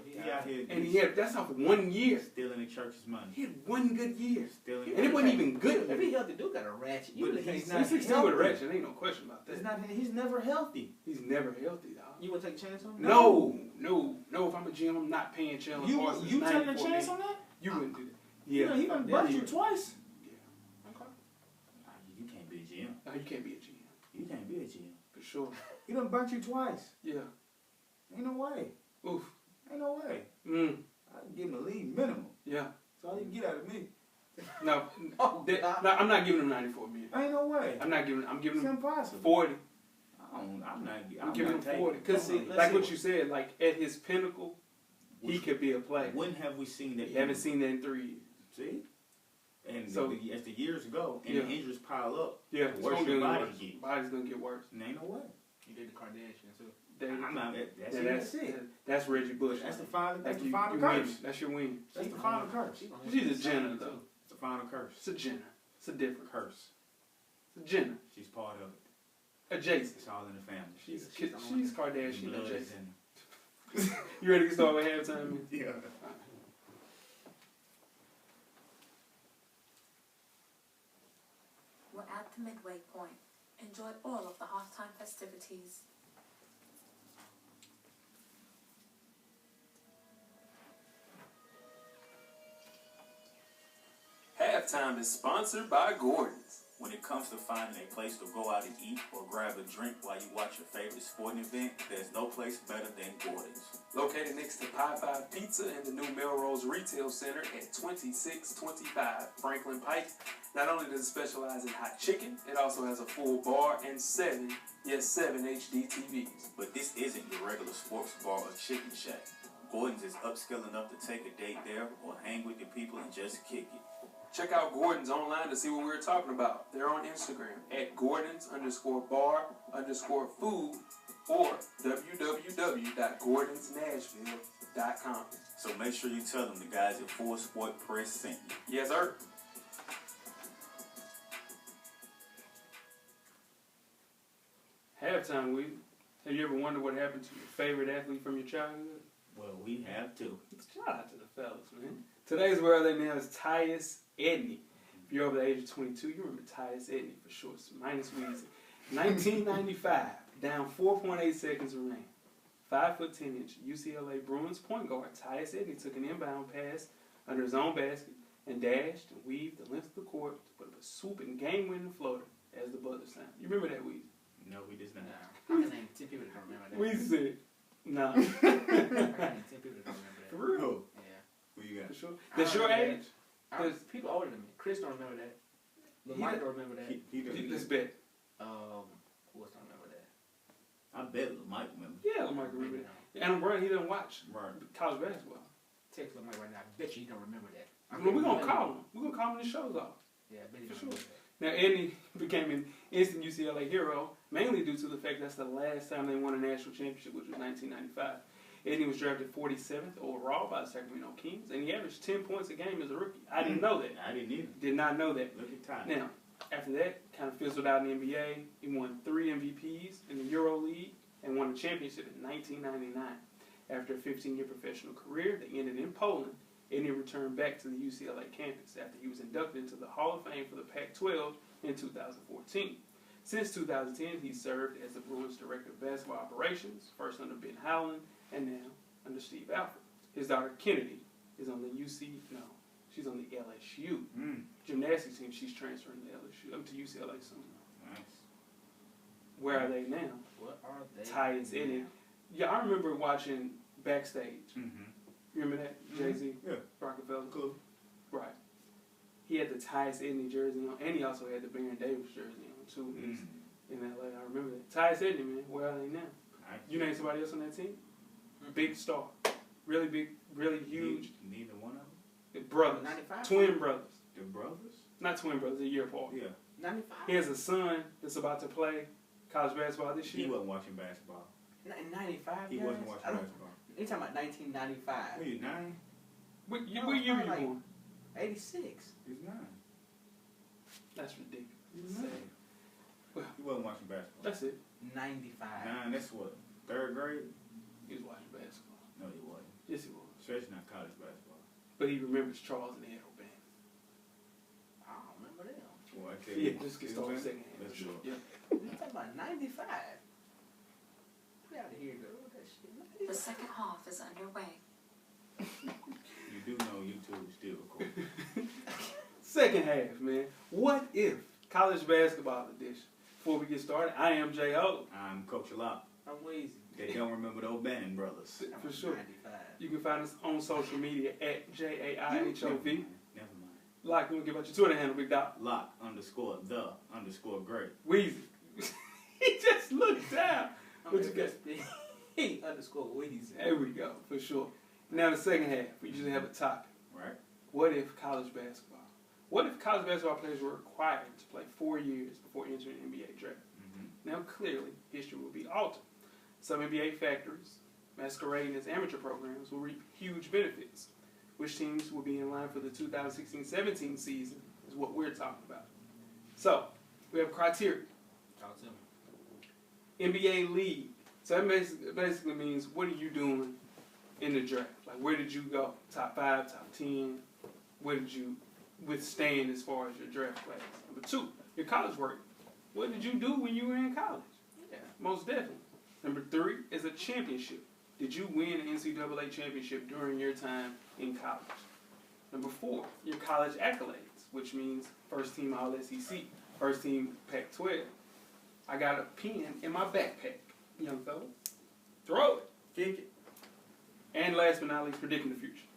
He out here. And he had, that's off 1 year. Stealing the church's money. He had 1 good year. Stealing. And it wasn't even good. If he healthy, dude got a ratchet. You really He's can't not say He's still with a ratchet. Ain't no question about that. He's never healthy. He's never healthy, dog. You would take a chance on him? No. If I'm a GM, I'm not paying Chandler You Parsons taking a $94 chance million. on that? You wouldn't do that. Yeah. He done burnt you twice. Yeah. Okay. You can't be a GM. No, you can't be a GM. You can't be a GM. For sure. He done burnt you twice. Yeah. Ain't no way. Oof. Ain't no way. I can give him a league minimum. Yeah. That's all you can get out of me. No, I'm not giving him $94 million. Ain't no way. I'm giving It's him impossible. 40. I'm giving him 40. Because like what you said, like at his pinnacle, he could be a player. When have we seen that? You haven't seen that in 3 years. See? And So- as the years go and Yeah. the injuries pile up, Yeah, the it's worse gonna your get body worse. gets. Body's gonna get worse. And ain't no way. You did the Kardashians too. I'm not. That's Yeah, it. That's it. That's Reggie Bush. That's the final. That's the you final win. curse. That's your win. That's the final curse. She's a Jenner though. It's the final curse. It's a Jenner. It's a different. Curse. It's a Jenner. She's part of it. Adjacent. It's all in the family. She's Kardashian Blood is adjacent. in her. You ready to start with halftime? Man? Yeah. We're at the midway point. Enjoy all of the halftime festivities. Halftime is sponsored by Gordon's. When it comes to finding a place to go out and eat or grab a drink while you watch your favorite sporting event, there's no place better than Gordon's. Located next to Pie Five Pizza in the new Melrose Retail Center at 2625 Franklin Pike. Not only does it specialize in hot chicken, it also has a full bar and 7 HD TVs. But this isn't your regular sports bar or chicken shack. Gordon's is upscale enough to take a date there or hang with your people and just kick it. Check out Gordon's online to see what we were talking about. They're on Instagram at Gordons_bar_food or www.gordonsnashville.com. So make sure you tell them the guys at Full Sport Press sent you. Yes, sir. Halftime week. Have you ever wondered what happened to your favorite athlete from your childhood? Well, we have to. Shout out to the fellas, man. Today's word of the day now is Tyus Edney. If you're over the age of 22, you remember Tyus Edney for sure. So minus Weezy. 1995, down 4.8 seconds remain. 5'10" UCLA Bruins point guard Tyus Edney took an inbound pass under his own basket and dashed and weaved the length of the court to put up a swooping game-winning floater as the buzzer sounded. You remember that, Weezy? No, we just not. I can name 10 people that don't remember that. Weezy said, nah. I can name 10 people that don't remember For that. real? Yeah. Who you got? For sure. That's your age? People older than me. Chris don't remember that. Lil Mike don't remember that. Let's bet. Who else don't remember that? I bet Mike remember. Yeah, Lamar can remember that. Adam Brown, he doesn't watch Right. college basketball. Text Lil Mike right now. I bet you he don't remember that. Well, we're going to call him. We're going to call him when the show's off. Yeah, I bet he For don't sure. remember that. Now, Edney became an instant UCLA hero, mainly due to the fact that's the last time they won a national championship, which was 1995. Edney was drafted 47th overall by the Sacramento Kings, and he averaged 10 points a game as a rookie. I didn't know that. I didn't either. Did not know that. Look at time. Now, after that, kind of fizzled out in the NBA. He won 3 MVPs in the Euro League and won a championship in 1999. After a 15-year professional career that ended in Poland, Edney returned back to the UCLA campus after he was inducted into the Hall of Fame for the Pac-12 in 2014. Since 2010, he served as the Bruins Director of Basketball Operations, first under Ben Howland and now under Steve Alford. His daughter Kennedy is on the she's on the LSU gymnastics team. She's transferring to LSU, to UCLA soon. Nice. Where are they now? What are they? Tyus Edney. Yeah, I remember watching Backstage. Mm-hmm. You remember that? Jay-Z? Yeah. Rockefeller? Cool. Right. he had the Tyus Edney jersey on, and he also had the Baron Davis jersey on too. He was in LA, I remember that. Tyus Edney, man, where are they now? You name somebody else on that team? Big star, really big, really huge. Neither one of them. Brothers, 95? twin brothers. The brothers? Not twin brothers, a year apart. Yeah. 95? He has a son that's about to play college basketball this year. He wasn't watching basketball. In 95, He wasn't watching basketball. You talking about 1995? What are you, 9? What year No, were you like- born? 86. He's 9. That's ridiculous. He's 9. He wasn't watching basketball. That's it. 95. 9, that's what? 3rd grade? He was watching basketball. No, he wasn't. Yes, he was. Especially not college basketball. But he remembers Charles and Ed O'Bannon. I don't remember them. Well, I tell Yeah, you. let's get started second hand. Let's do it. Yeah. You talking about 95? Get out of here, girl. That shit. The second half is underway. You do know YouTube is still recording. Second half, man. What if college basketball edition? Before we get started, I am J.O. I'm Coach Locke. I'm Weezy. They don't remember the O'Bannon brothers. For sure. 95. You can find us on social media at JAIHOV. Never mind. Like, we'll give out your Twitter handle, big dog. Locke _the_great. Weezy. He just looked down. What you got? He underscore Weezy. There we go, for sure. Now the second half, we usually have a topic. Right? What if college basketball? What if college basketball players were required to play 4 years before entering the NBA draft? Now clearly, history will be altered. Some NBA factories, masquerading as amateur programs, will reap huge benefits. Which teams will be in line for the 2016-17 season is what we're talking about. So, we have criteria. Talk to me. NBA league. So that basically means, what are you doing in the draft? Like, where did you go? Top 5, top 10? Where did you withstand as far as your draft class? Number 2, your college work. What did you do when you were in college? Yeah. Most definitely. Number 3 is a championship. Did you win an NCAA championship during your time in college? Number 4, your college accolades, which means first team All-SEC, first team Pac-12. I got a pen in my backpack, young fella. Throw it. Kick it. And last but not least, predicting the future.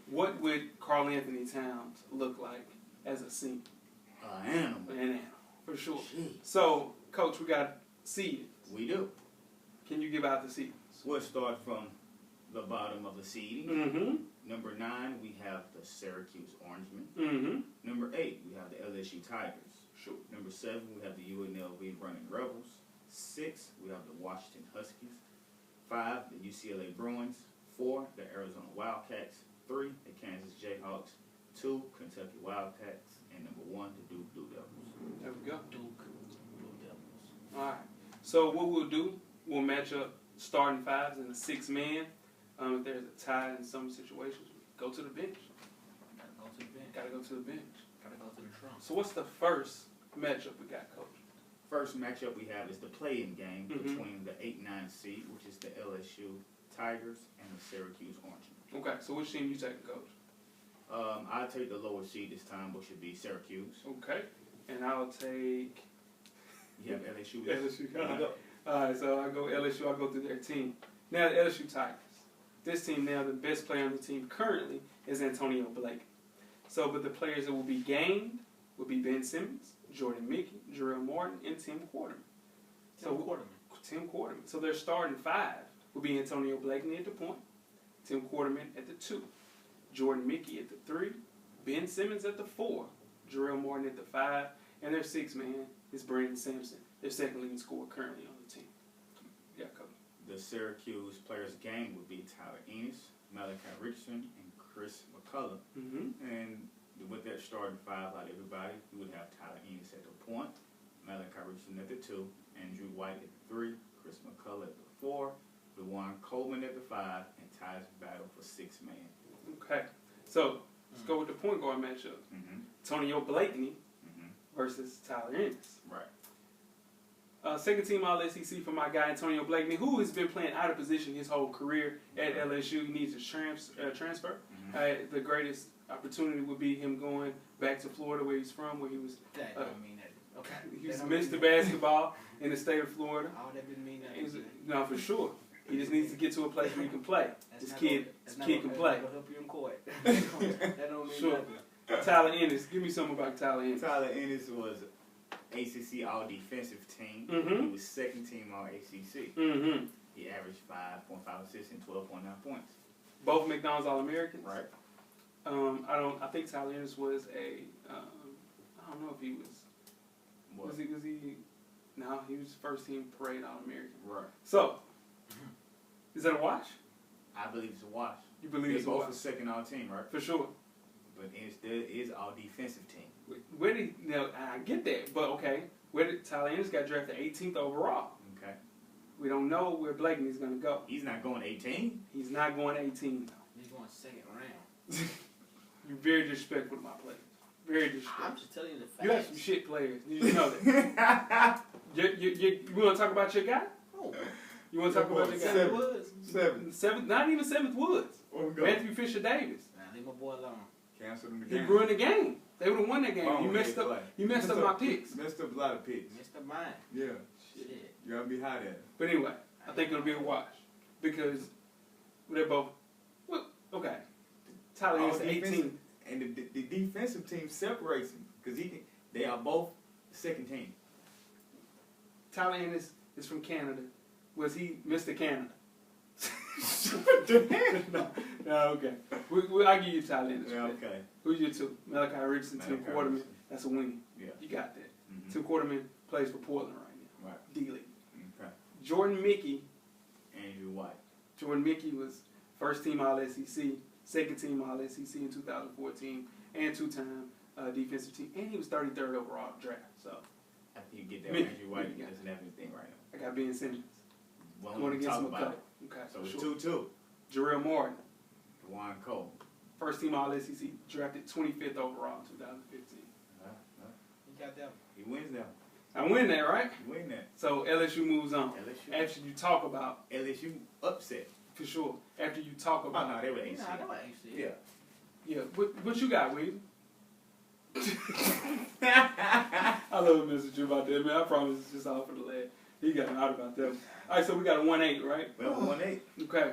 What would Karl Anthony Towns look like as a senior? Animal. An animal, for sure. Jeez. So, Coach, we got seedings. We do. Can you give out the seedings? We'll start from the bottom of the seeding. Mm-hmm. Number 9, we have the Syracuse Orangemen. Mm-hmm. Number 8, we have the LSU Tigers. Sure. Number 7, we have the UNLV Runnin Rebels. 6, we have the Washington Huskies. 5, the UCLA Bruins. 4, the Arizona Wildcats. 3, the Kansas Jayhawks. 2, Kentucky Wildcats. And number 1, the Duke Blue Devils. There we go. Duke Blue Devils. All right. So what we'll do, we'll match up starting 5s and a 6-man. If there's a tie in some situations, go to the bench. Gotta go to the bench. Gotta go to the bench. Gotta go to the trunk. So what's the first matchup we got, Coach? First matchup we have is the play-in game Mhm. between the 8-9 seed, which is the LSU Tigers, and the Syracuse Orange. Okay, so which team you taking, Coach? I'll take the lower seed this time, which should be Syracuse. Okay, and I'll take You have LSU. LSU. There you go. All right, so I go LSU. I go through their team. Now the LSU Tigers. This team now, the best player on the team currently is Antonio Blake. So, but the players that will be gained will be Ben Simmons, Jordan Mickey, Jarrell Martin, and Tim Quarterman. Tim Quarterman. So their starting 5 will be Antonio Blakeney at the point, Tim Quarterman at the 2, Jordan Mickey at the 3, Ben Simmons at the 4, Jarrell Martin at the 5, and their 6-man is Brandon Sampson, their second leading scorer currently on the team. Yeah, Coach. The Syracuse players game would be Tyler Ennis, Malachi Richardson, and Chris McCullough. Mm-hmm. And with that starting 5 out of everybody, you would have Tyler Ennis at the point, Malachi Richardson at the 2, Andrew White at the 3, Chris McCullough at the 4, DeJuan Coleman at the 5, and Ty's battle for 6-man. Okay, so let's go with the point guard matchup. Antonio Blakeney versus Tyler Ennis. Right. Second team All-SEC for my guy Antonio Blakeney, who has been playing out of position his whole career at LSU. He needs to transfer. The greatest opportunity would be him going back to Florida, where he's from, where he was. That don't mean that. Okay. He was Mr. Basketball in the state of Florida. Oh, that didn't mean that. No, for sure. He just needs to get to a place where he can play. This kid can play. That'll help you in court. That don't mean Sure. nothing. Tyler Ennis. Give me something about Tyler Ennis. Tyler Ennis was ACC All-Defensive Team. Mm-hmm. He was second team All-ACC. Mm-hmm. He averaged 5.5 assists and 12.9 points. Both McDonald's All-Americans. Right. I think Tyler Ennis was a. I don't know if he was. What? Was he? No, he was first team parade All-American. Right. So, is that a wash? I believe it's a wash. You believe They're it's a both wash? a second all team, right? For sure. But Ennis is all defensive team. Where did now? I get that, but okay. Where did Tyler Ennis got drafted 18th overall? Okay. We don't know where Blakeney's going to go. He's not going 18. He's not going 18 though. He's going second round. You're very disrespectful to my players. Very disrespectful. I'm just telling you the facts. You have some shit players. You just know that. You want to talk about your guy? Oh, You want to talk about your guy? Seven Woods. Seventh, not even 7th Woods. Where we go? Matthew Fisher Davis. Nah, leave my boy alone. Cancel them He again. ruined the game. They would have won that game. Wrong You head messed up. play. You messed up my picks. Messed up a lot of picks. Mr. Mine. Yeah. Shit. You gotta be hot at it. But anyway, I think it'll be a wash because they're both. Well, okay. Tyler All is 18. defensive- And the defensive team separates him because they are both second team. Tyler Ennis is from Canada. Was he Mr. Canada? no, okay. I'll give you Tyler Ennis. Yeah, okay. Who's your two? Malachi Richardson, Tim Malachi Quarterman. Richardson. That's a win. Yeah. You got that. Mm-hmm. Tim Quarterman plays for Portland right now. Right. D-League. Okay. Jordan Mickey. Andrew White. Jordan Mickey was first team All-SEC, second team All-SEC in 2014, and two-time defensive team. And he was 33rd overall draft. So I think you get that Mickey. Andrew White Mickey. doesn't have anything right now. I got Ben Simmons. Well, Going we against talk him a about couple. it. Okay, So for it's sure. 2-2. Jarrell Martin, Juwan Cole. first team All-SEC, drafted 25th overall in 2015. You got that one. He wins that. I win that, right? He win that. So LSU moves on. LSU. After you talk about, LSU upset. for sure, after you talk Oh, about, no, they were AC. Nah, that was AC. Yeah. yeah, what you got, Weed? I love messing you about that, man. I promise it's just all for the lad. He got out about that one. All right, so we got a 1-8, right? Well, 1-8. Okay.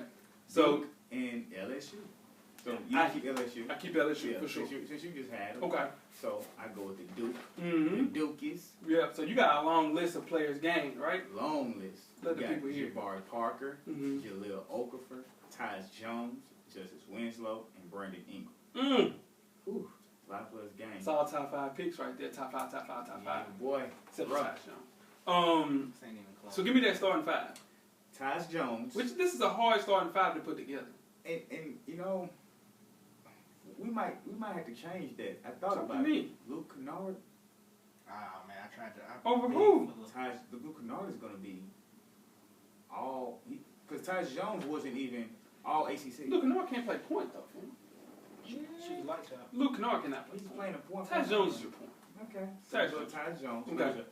So Duke and LSU. So you I keep LSU. I keep LSU Yeah, for sure. Since you just had them. Okay. So I go with the Duke. Mm-hmm. The Dukies. Yeah. So you got a long list of players gained, right? Long list. Let the You got people hear. Jabari Parker, Mm-hmm. Jaleel Okafor, Tyus Jones, Justice Winslow, and Brandon Ingram. Mm. Whew. A lot of players games. It's all top 5 picks right there. Top 5. Yeah, boy. Except for Right. Tyus Jones. This ain't even close. So give me that starting 5. Tyus Jones. Which this is a hard starting 5 to put together. And you know, we might have to change that. I thought Talk about to me. it. Luke Kennard. Ah, man, I tried to. Over who? Luke Kennard is going to be all because Tyus Jones wasn't even all ACC. Luke Kennard can't play point though. Man. She likes that. Luke Kennard cannot play He's point. playing a point. Tyus Jones is your point. Okay. Tyus So Jones. Tyus Jones. Okay. who's a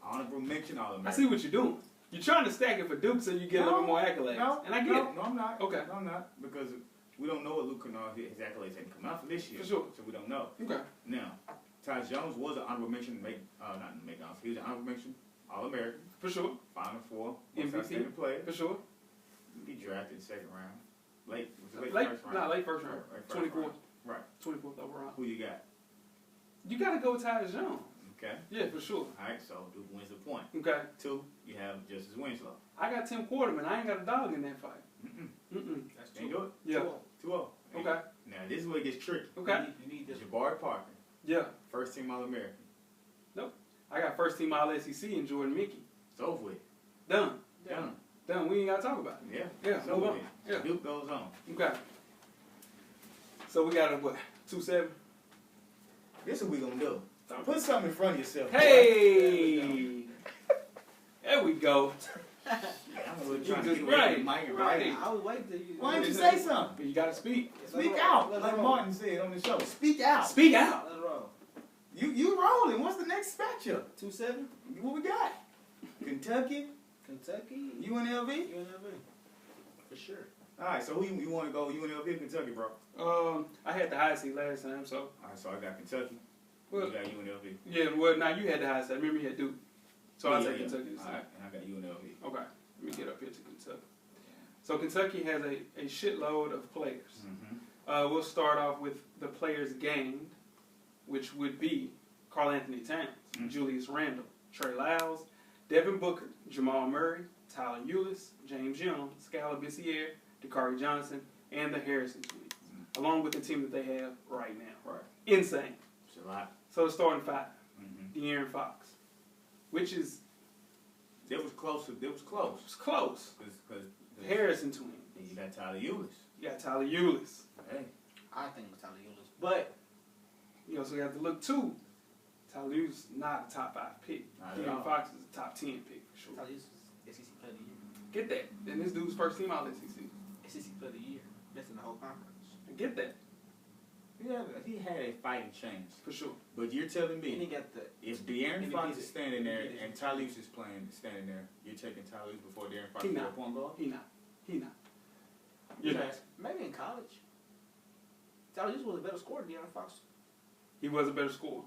honorable mention all American. I see what you're doing. You're trying to stack it for Duke so you get a little bit more accolades. No, and I get it. No, I'm not. Okay. No, I'm not because we don't know what Luke Kennard his accolades hadn't come out for this year. For sure. So we don't know. Okay. Now, Tyus Jones was an honorable mention. Not McDonald's. He was an honorable mention All-American. For sure. Final Four. MVP. Outstanding player. For sure. He drafted in the second round. Late. Was it Late first round? Nah, late first round. Right, first 24th. round. Right. 24th overall. Who you got? You got to go with Tyus Jones. Okay. Yeah, for sure. All right. So Duke wins the point. Okay. 2. You have Justice Winslow. I got Tim Quarterman. I ain't got a dog in that fight. Mm-mm. That's Can you two. do it? Yeah. 2-0. Okay. Now this is where it gets tricky. Okay. You need this. Jabari Parker, Yeah. first team All-American. I got first team All-SEC and Jordan Mickey. It's over with. Done. Done. Done. We ain't got to talk about it. Yeah. Yeah, It's move over on. with. Yeah. Duke goes on. Okay. So we got a, what, 2-7? This is what we gonna do. Put something in front of yourself. Hey! There we go. I'm really trying to just get away right. from the mic. Right. I was waiting till you. Why don't you say something? But you got to speak. Speak out, like Martin said on the show. Speak out. Speak out. Let's roll. You rolling. What's the next matchup? 2-7. What we got? Kentucky, Kentucky. UNLV. UNLV. For sure. All right. So who you want to go? UNLV, or Kentucky, bro. I had the high seed last time, so. All right. So I got Kentucky. Well, you got UNLV. yeah, well, now you had the high seed. Remember you had Duke. So I'll Yeah, take yeah. Kentucky this All time. right. And I got UNLV. Okay. Let me get up here to Kentucky. So Kentucky has a shitload of players. Mm-hmm. We'll start off with the players gained. which would be Karl Anthony Towns, Julius Randle, Trey Lyles, Devin Booker, Jamal Murray, Tyler Ulis, James Young, Scala Bissiere, Dakari Johnson, and the Harrison twins, along with the team that they have right now. Right. Insane. It's a lot. So the starting five, De'Aaron Fox, which is... It was close. It was close. Because Harrison twins. you got Tyler Ulis. You got Tyler Ulis. Hey. I think it was Tyler Ulis. But You also got to look, too. Tyler Ulis is not a top 5 pick. Not at De'Aaron all. Fox is a top 10 pick, for sure. Tyler Ulis was SEC Player of the Year. Get that. And this dude's first team all SEC. SEC Player of the Year. Best in the whole conference. I get that, Yeah, he had a fighting chance. for sure. But you're telling And he me, got the if De'Aaron and Fox he is did- standing there he did- and Tyler Ulis is standing there, you're taking Tyler Ulis before De'Aaron Fox He for a not. point guard? He not. You're not. maybe in college. Tyler Ulis was a better scorer than De'Aaron Fox. He was a better scorer.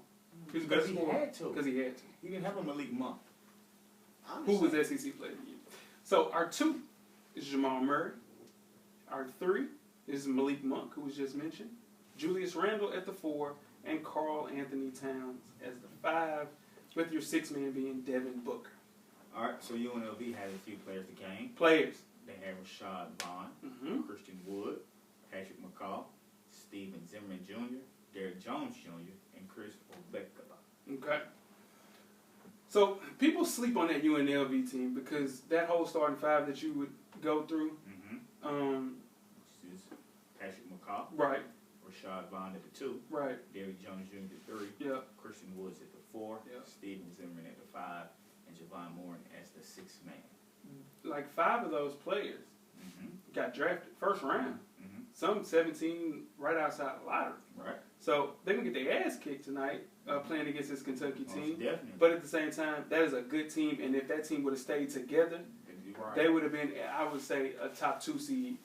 He was a better Because he scorer. had to. Because he had to. He didn't have a Malik Monk. Who was SEC Player of the Year? So our 2 is Jamal Murray. Our 3 is Malik Monk, who was just mentioned. Julius Randle at the 4, and Karl Anthony Towns as the 5, with your 6th man being Devin Booker. All right, so UNLV had a few players that came. Players. They had Rashad Vaughn, Mm-hmm. Christian Wood, Patrick McCaw, Steven Zimmerman Jr., Derrick Jones Jr., and Chris Obekaba. Okay. So people sleep on that UNLV team because that whole starting 5 that you would go through, This is Patrick McCaw, right, Rashad Vaughn at the 2, right, Derrick Jones Jr. at the 3, yeah, Christian Woods at the 4, Yeah. Steven Zimmerman at the 5, and Javon Moore as the 6th man. like 5 of those players got drafted first round. Some 17 right outside the lottery. Right. So they're going to get their ass kicked tonight playing against this Kentucky Most team. definitely. But at the same time, that is a good team. And if that team would have stayed together, Right. they would have been, I would say, a top 2 seed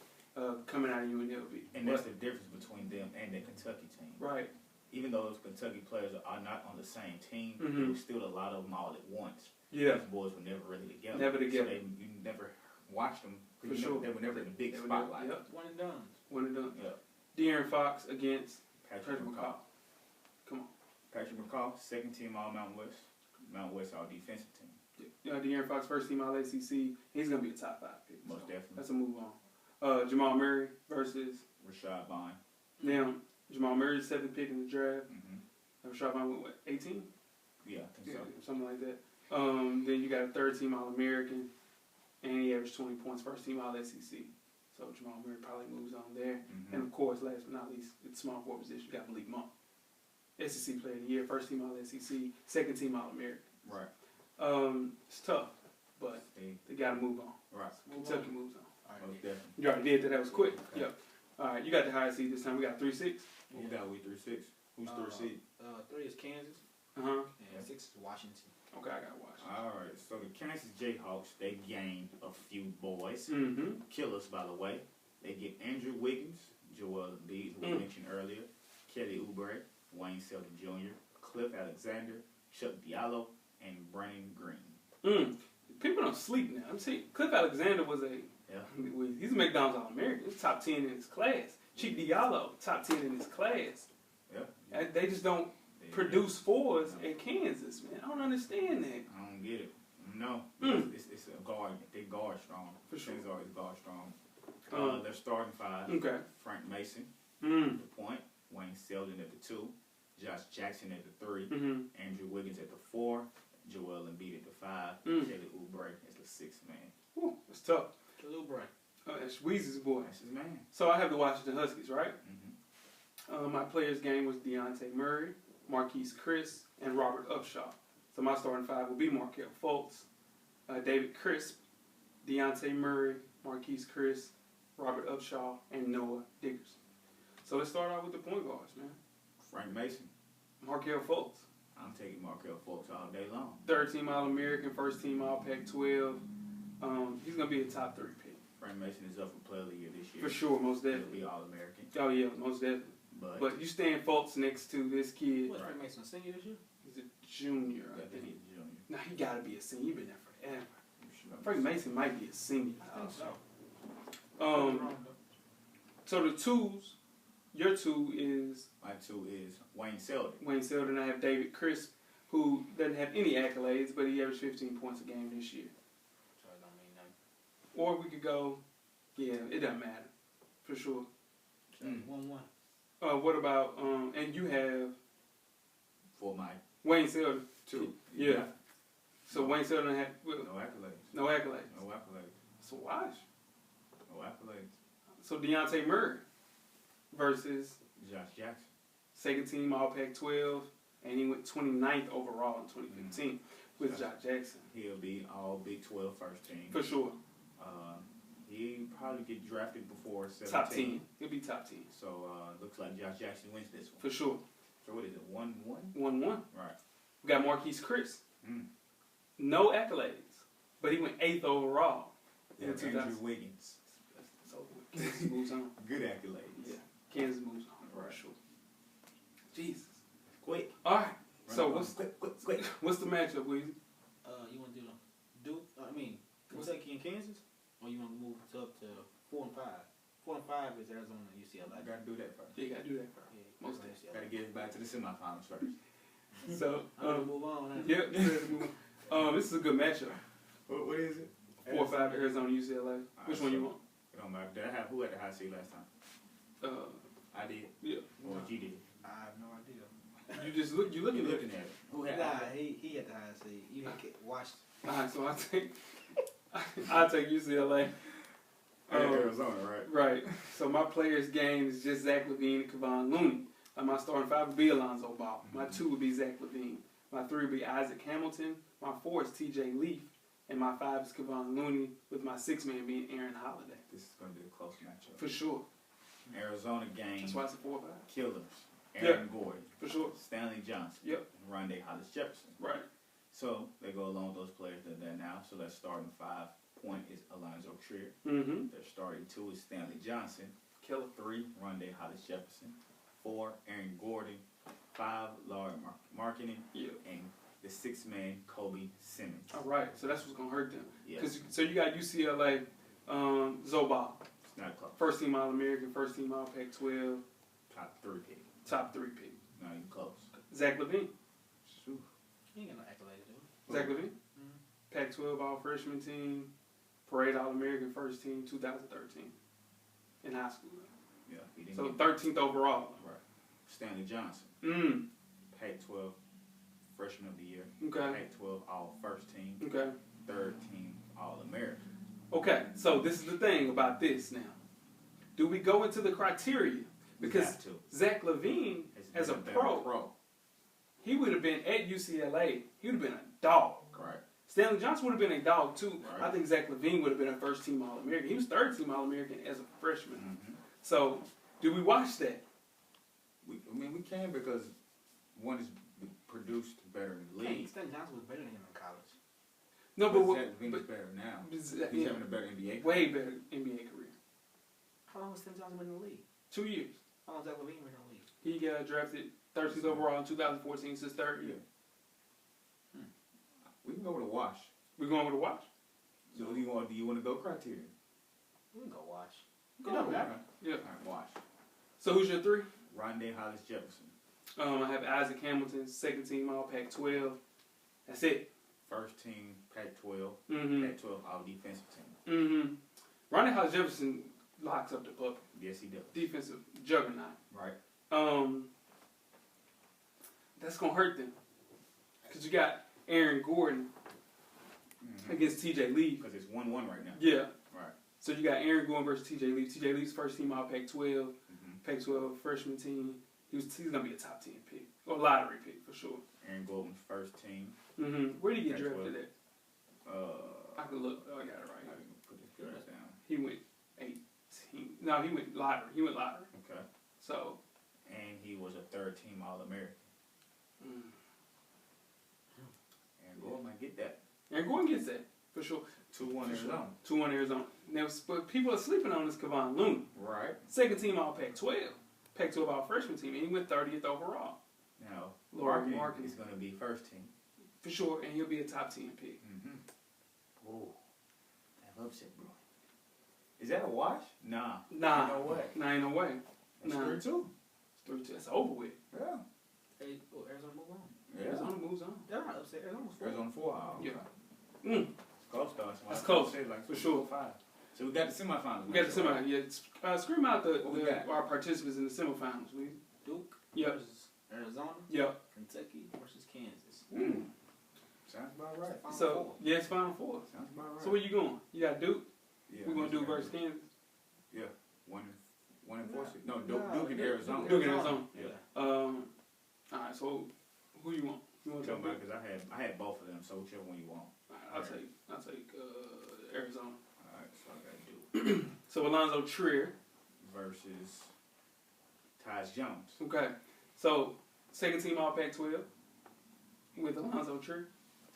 coming out of UNLV. And that's the difference between them and the Kentucky team. Right. Even though those Kentucky players are not on the same team, Mhm. there was still a lot of them all at once. Yeah. These boys were never really together. Never together. So you never watched them. For sure. They were never in the big They were spotlight. never- Yep. One and done. One and done. Yeah. De'Aaron Fox against Patrick McCaw. Come on. Patrick McCaw, 2nd team All Mountain West. Mountain West All Defensive team. De'Aaron Fox, first team All SEC. He's going to be a top 5 pick. Most definitely. That's a move on. Jamal Murray versus Rashad Vaughn. now Jamal Murray's 7th pick in the draft. Mm-hmm. Rashad Vaughn went, what, 18? Yeah, I think so. Something like that. Then you got a 3rd team All American, and he averaged 20 points, first team All SEC. So Jamal Murray probably moves on there. Mm-hmm. And of course, last but not least, it's small forward position. You got Malik Monk, SEC Player of the Year, first team All SEC, 2nd team All American. Right. It's tough, but they got to move on. Right. Kentucky moves on. Most definitely. You already did that. That was quick. Okay. Yep. All right, you got the high seed this time. We got 3-6. Who got we 3-6? Who's 3rd seed? 3 is Kansas. Uh-huh. And 6 is Washington. Okay, I got to watch. All right. So the Kansas Jayhawks, they gained a few boys. Mm-hmm. Killers, by the way. They get Andrew Wiggins, Joel Embiid, who we mentioned earlier, Kelly Oubre, Wayne Selden Jr., Cliff Alexander, Chuck Diallo, and Brandon Green. People don't sleep now. I'm saying Cliff Alexander was he's a McDonald's All-American. He's top 10 in his class. Chick Diallo, top 10 in his class. Yeah. And they just don't produce 4s at Kansas, man. I don't understand that. I don't get it. No. It's a guard. They guard strong. For sure. Things always guard strong. Their starting 5. Okay. Frank Mason at Mm. the point. Wayne Selden at the 2. Josh Jackson at the 3. Mm-hmm. Andrew Wiggins at the 4. Joel Embiid at the 5. Mm. Kelly Oubre as the 6th man. Whew, that's tough. Kelly Oubre. That's Weezy's boy. That's his man. So I have the Washington Huskies, right? Mm-hmm. My players' game was Deontay Murray, Marquise Chris, and Robert Upshaw. So my starting 5 will be Markelle Fultz, David Crisp, Deontay Murray, Marquise Chris, Robert Upshaw, and Noah Diggers. So let's start out with the point guards, man. Frank Mason. Markelle Fultz, I'm taking Markelle Fultz all day long. 3rd team All-American, 1st team All-Pac-12. He's going to be a top 3 pick. Frank Mason is up for Player of the Year this year. For sure, most He'll definitely. be All-American. Oh, yeah, most definitely. But you stand Fultz next to this kid. What's Frank Mason, a senior this year? He's a junior, I think. he's a junior. Nah, he got to be a senior. He's been there forever. Sure. Frank Mason might be a senior. I think so. So the 2s your 2 is? My 2 is Wayne Selden. Wayne Selden. I have David Crisp, who doesn't have any accolades, but he averaged 15 points a game this year. So it don't mean nothing. Or we could go, yeah, it doesn't matter, for sure. So 1-1. What about, and you have For my Wayne Selden. 2. Yeah. So Wayne Selden had No accolades. no accolades. No accolades. So watch. No accolades. So Deontay Murray versus Josh Jackson. second team All Pac-12, and he went 29th overall in 2015 with Josh Jackson. He'll be all Big 12 first team. For sure. He probably get drafted before 17. Top 10. He'll be top 10. So looks like Josh Jackson wins this one. For sure. So what is it? 1-1? 1-1. Right. We got Marquise Chris. Mm. No accolades, but he went 8th overall Yeah, in Andrew 2000. Wiggins. So Kansas moves on. Good accolades. Yeah, Kansas moves on for Right. sure. Jesus. Quick. All right. Run So it what's on. Quick. what's the matchup, Weezy? You want to do the Duke? Kentucky and Kansas, or you want to move it up to 4 and 5? 4 and 5 is Arizona and UCLA. I gotta do that first. Yeah, you gotta do that first. Yeah, Most Arizona, Gotta UCLA. get it back to the semifinals first. So, I'm gonna move on. Huh? yep. This is a good matchup. What is it? 4 or 5 Arizona, UCLA. Which one you want? It don't matter. Did I have who had the high seed last time? I did. Yeah. Or G did. I have no idea. You just look. You looking at it. at it. Who had? Nah, he had the highest seed. You had watched. All right. So I take UCLA. Arizona, right? Right. So my players' game is just Zach LaVine and Kevon Looney. My starting 5 would be Alonzo Ball. My 2 would be Zach LaVine. My 3 would be Isaac Hamilton. My 4 is T.J. Leaf. And my 5 is Kevon Looney, with my 6th man being Aaron Holiday. This is gonna be a close matchup. For sure. Arizona game. That's why it's a 4-5. Killers. Aaron Gordon. For sure. Stanley Johnson. Yep. And Rondé Hollis Jefferson. Right. So they go along with those players that are there now. So their starting 5 point is Alonzo Trier. Mm-hmm. Their starting 2 is Stanley Johnson. Killer. 3, Rondé Hollis Jefferson. 4, Aaron Gordon. 5, Laurie Markkinen. Yeah. And the 6th man, Kobe Simmons. All right. So that's what's gonna hurt them. Yes. So you got UCLA, Zobal, It's not close. first team All-American, first team All-Pac-12, Top 3 pick. top 3 pick. Not even close. Zach LaVine. Shoot. He ain't got no accolades, dude. Zach LaVine. Mhm. Pac-12 All-Freshman team, Parade All-American first team, 2013, in high school. Yeah, he didn't So get 13th overall. right. Stanley Johnson, Mm. Pac-12 Freshman of the Year. Okay. Pac-12 All First Team. Okay. 3rd Team All American. Okay. So this is the thing about this now. Do we go into the criteria? Because Have to. Zach LaVine, as a been pro, he would have been at UCLA. He would have been a dog. Right. Stanley Johnson would have been a dog too. Right. I think Zach LaVine would have been a first team All-American. He was 3rd team All-American as a freshman. Mm-hmm. So do we watch that? We can because one is produced better in the league. Stanley Johnson was better than him in college. No, But but, Zach LaVine is better now. He's yeah, having a better NBA career. way better NBA career. How long was Stanley Johnson been in the league? 2 years. How long was Zach LaVine been in the league? He got drafted 13th overall in 2014. It's his 3rd year. We can go with a wash. We're going with a watch. So do you want to go criteria? We can go watch. Go It don't with matter. it. Yeah. All right, wash. So who's your 3? Rondé Hollis Jefferson. I have Isaac Hamilton, 2nd team All Pac-12. That's it. 1st Team Pac-12. Mm-hmm. Pac-12 All Defensive Team. Mm-hmm. Ronnie Hollis Jefferson locks up the puppy. Yes, he does. Defensive juggernaut. Right. That's gonna hurt them because you got Aaron Gordon Mm-hmm. against T.J. Leaf. Because it's 1-1 right now. Yeah. Right. So you got Aaron Gordon versus T.J. Leaf. T.J. Leaf's first team All Pac-12. Mm-hmm. Pac-12 freshman team. He's gonna be a top 10 pick or lottery pick for sure. Aaron Gordon's 1st team. Mm-hmm. Where did he get Pac-12. drafted at? I can look. Oh, I got it right I here. can put this guys down. He went 18. No, he went lottery. Okay. So. And he was a 3rd Team All American. Aaron Gordon might get that. Aaron Gordon gets that for sure. 2-1 Arizona. 2-1 Arizona. Now, but people are sleeping on this Kevon Looney. Right. 2nd team All Pac-12. Pac-12 All Freshman team, and he went 30th overall. Now, Laurie Markkinen Markkinen. is going to be 1st Team. For sure, and he'll be a top 10 pick. Mm-hmm. Oh, that upset, bro. Is that a wash? Nah. Nah. No way. Nah, ain't no way. It's Nah. 3-2. It's 3-2. It's over with. Yeah. Hey, oh, Arizona move on. Yeah. Arizona moves on. They're not upset. Arizona was 4. Arizona 4. Oh, okay. Yeah. Mm. It's close though. That's close, like for sure. 5. So we got the semifinals. We got the semifinals. Yeah. Scream out What we got? our participants in the semifinals, please. Duke Yep. versus Arizona. Yep. Kentucky versus Kansas. Sounds about right. Final So, four. yeah, it's Final Four. Sounds about right. So where you going? You got Duke? Yeah, We're going to I Duke guess versus Kansas? Yeah. 1 and 4. No, No, Duke and Arizona. Duke and Arizona. Yeah. All right, so who you want? You want to Tell talk me about? because I had both of them. So whichever one you want. I'll take Arizona. All right. So I got Duke So Alonzo Trier. versus Tyus Jones. Okay. So second team All Pac-12 with Alonzo Trier.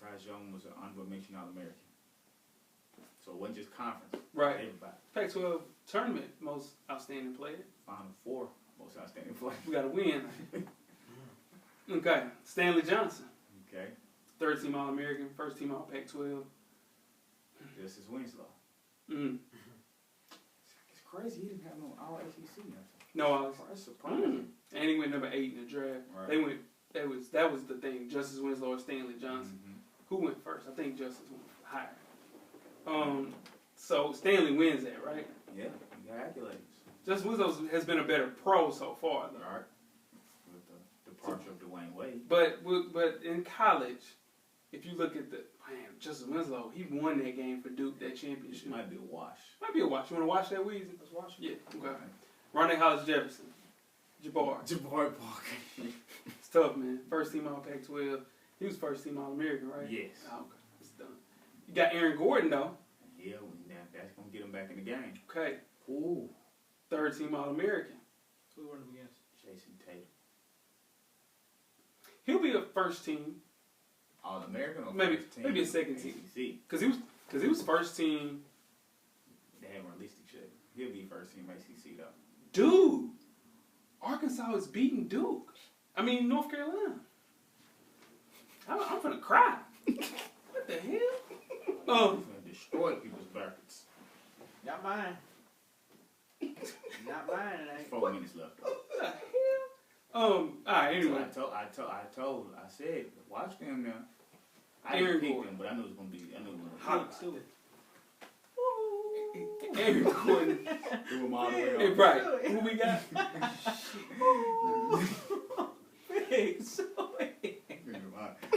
Tyus Jones was an honorable mention All-American. So it wasn't just conference. Right. Everybody. Pac-12 tournament most outstanding player. Final 4 most outstanding player. We got to win. Okay. Stanley Johnson. Okay. Third team All-American. First team All Pac-12. Justice Winslow. Mm. It's crazy he didn't have no All-ACC nothing. No, I was. That's surprising. And he went number 8 in the draft. Right. They went. That was the thing. Justice Winslow or Stanley Johnson. Mm-hmm. Who went first? I think Justice went higher. So Stanley wins that, right? Yeah, you got accolades. Justice Winslow has been a better pro so far, though. All right. With the departure of Dwayne Wade. But in college, if you look at Justice Winslow, he won that game for Duke, that This championship. might be a wash. Might be a watch. You want to watch that, Weezy? Let's watch Yeah. Okay. Running Hollis Jefferson, Jabbar. Jabari Parker. It's tough, man. First team All Pac-12. He was first team All American, right? Yes. Oh, okay. It's done. You got Aaron Gordon though. Yeah, that's going to get him back in the game. Okay. Ooh. Third team All American. Who we running against? Jason Tatum. He'll be a first team. All-American or Maybe- first team? maybe a second team. ACC. Cause he was first team. They haven't released the check. He'll be first team ACC though. Dude, Arkansas is beating Duke. I mean North Carolina. I'm gonna cry. What the hell? He's going to destroy people's brackets. Not mine. Not mine. It ain't. 4 minutes left. What the hell? All right. Anyway, I said, watch them now. I Aaron didn't pick Gordon. them, but I knew it was going to be. I knew it was Hot too. Aaron Gordon. Do them all the way Hey, up. right. Who we got?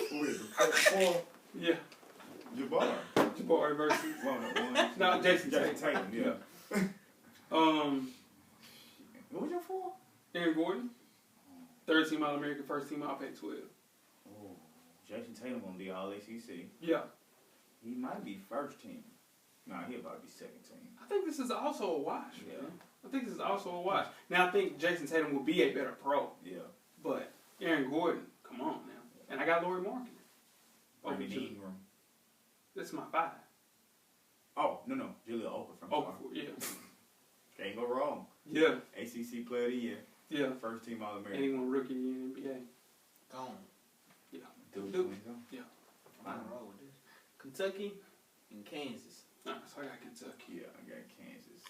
Who is it? Yeah. Jabbar. Jabari versus. No, Jason Tatum. Yeah. What was your 4? Aaron Gordon. Third team All American, first team All Pac-12. Oh, Jason Tatum gonna be all ACC. Yeah. He might be first team. Nah, he'll probably be second team. I think this is also a wash, Yeah. man. I think this is also a wash. Now I think Jason Tatum will be a better pro, Yeah. but Aaron Gordon, come on now. And I got Laurie Markin. Brandon Ingram. That's my 5. Oh, no. Jaleel Okafor from Okafor, yeah. Can't go wrong. Yeah. ACC Player of the Year. Yeah. First team All And he American. won Rookie of the Year in the NBA. Gone. Duke. Duke. Yeah. I'm on the road with this. Kentucky and Kansas. Alright, so I got Kentucky. Yeah, I got Kansas.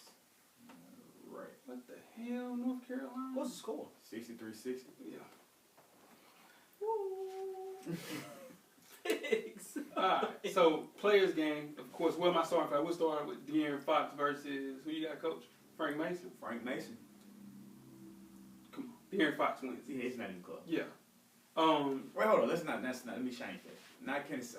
Right. What the hell, North Carolina? What's the score? 63-60. Yeah. Pigs. Alright, so players game, of course, what am I starting for? We'll start with De'Aaron Fox versus, who you got, coach? Frank Mason? Frank Mason. Come on. De'Aaron Fox wins. Yeah, it's not even close. Yeah. Wait, hold on. That's not. Let me change that.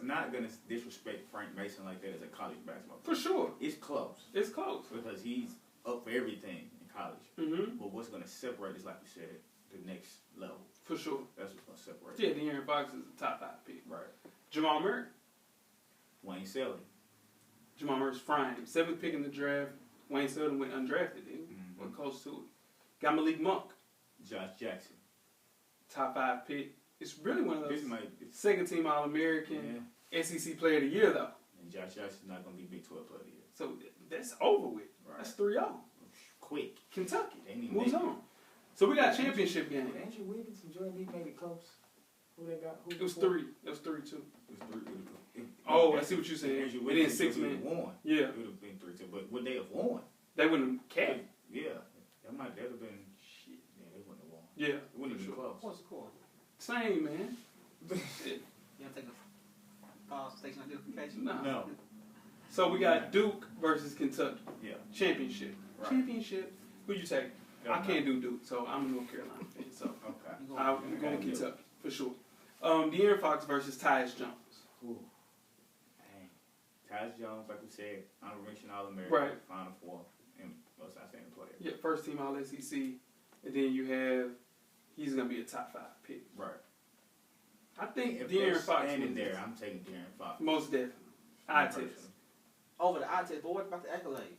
I'm not gonna disrespect Frank Mason like that as a college basketball For player. sure. It's close It's close. because he's up for everything in college. Mm-hmm. But what's gonna separate is, like you said, the next level. For sure. That's what's gonna separate. Yeah, De'Aaron Fox is a top 5 pick. Right. Jamal Murray. Wayne Selden. Jamal Murray's frying him. 7th pick in the draft. Wayne Selden went undrafted, didn't he? Mm-hmm. Went close to it. Got Malik Monk. Josh Jackson. Top 5 pick. It's really one of those This might. second team All-American, SEC Player of the Year, though. And Josh Jackson's not gonna be Big 12 Player of the Year. So that's over with. Right. That's 3-0. Quick. Kentucky They ain't even moves make it. on. So we got championship game. Did Andrew Wiggins and Jordan Lee make it close? Who they got? Who It was before? 3. It was 3-2. It was 3. Oh, I see what you're saying. Andrew It Wiggins didn't 6 would minutes. have won. Yeah. It would have been 3-2. But would they have won? They wouldn't have capped. Yeah. That have been. Shit. Yeah, It wouldn't for even sure. close. What's the score? Same, man. Shit. You want to take a pause, station identification? Nah. No. So we got Duke versus Kentucky. Yeah. Championship. Right. Championship. Who you take? I Don't can't know. do Duke, so I'm a North Carolina fan. So Okay. You I'm going going Okay. Kentucky for sure. De'Aaron Fox versus Tyus Jones. Ooh. Dang. Tyus Jones, like we said, honorable mention All-American. Right. Final four. And most outstanding player. Yeah, first team All SEC, and then you have he's gonna be a top 5 pick. Right. I think If they're De'Aaron Fox standing wins there, this. I'm taking De'Aaron Fox. Most definitely. I test. Personally. over the eye test, but what about the accolades?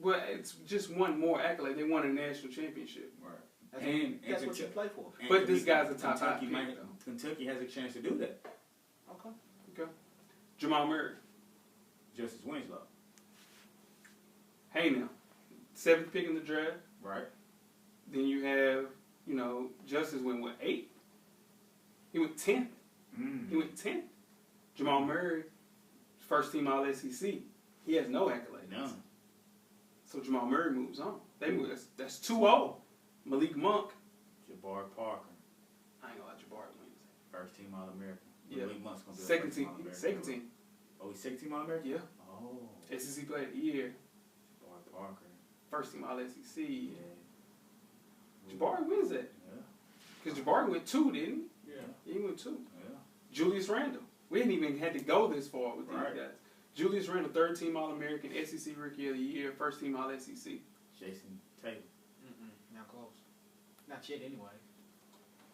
Well, it's just one more accolade. They won a national championship. Right. That's, And that's what you Kentucky- play for. and But this Kentucky- guy's a top 5 Kentucky pick, might- though. Kentucky has a chance to do that. Okay. Jamal Murray. Justice Winslow. Hey now, 7th pick in the draft. Right. Then you have, Justice went what, 8? He went 10th. He went 10th. Jamal Murray, first team All SEC. He has no accolades. None. So Jamal Murray moves on. They move. That's 2-0. Malik Monk. Jabbar Parker. I ain't gonna let Jabari win. First team All-American. Yeah. Malik Monk's gonna be a Second first team team. All-American. Second team. Oh, he's second team All-American? Yeah. Oh. SEC Player of the Year. Jabbar Parker. First team All SEC. Yeah. Jabari wins that. Yeah. Because Jabari went 2, didn't Yeah. he? He went 2. Yeah. Julius Randle. We didn't even had to go this far with Right. these guys. Julius Randle, 3rd team All-American, SEC Rookie of the Year, first team All SEC. Jason Taylor. Not close. Not yet, anyway.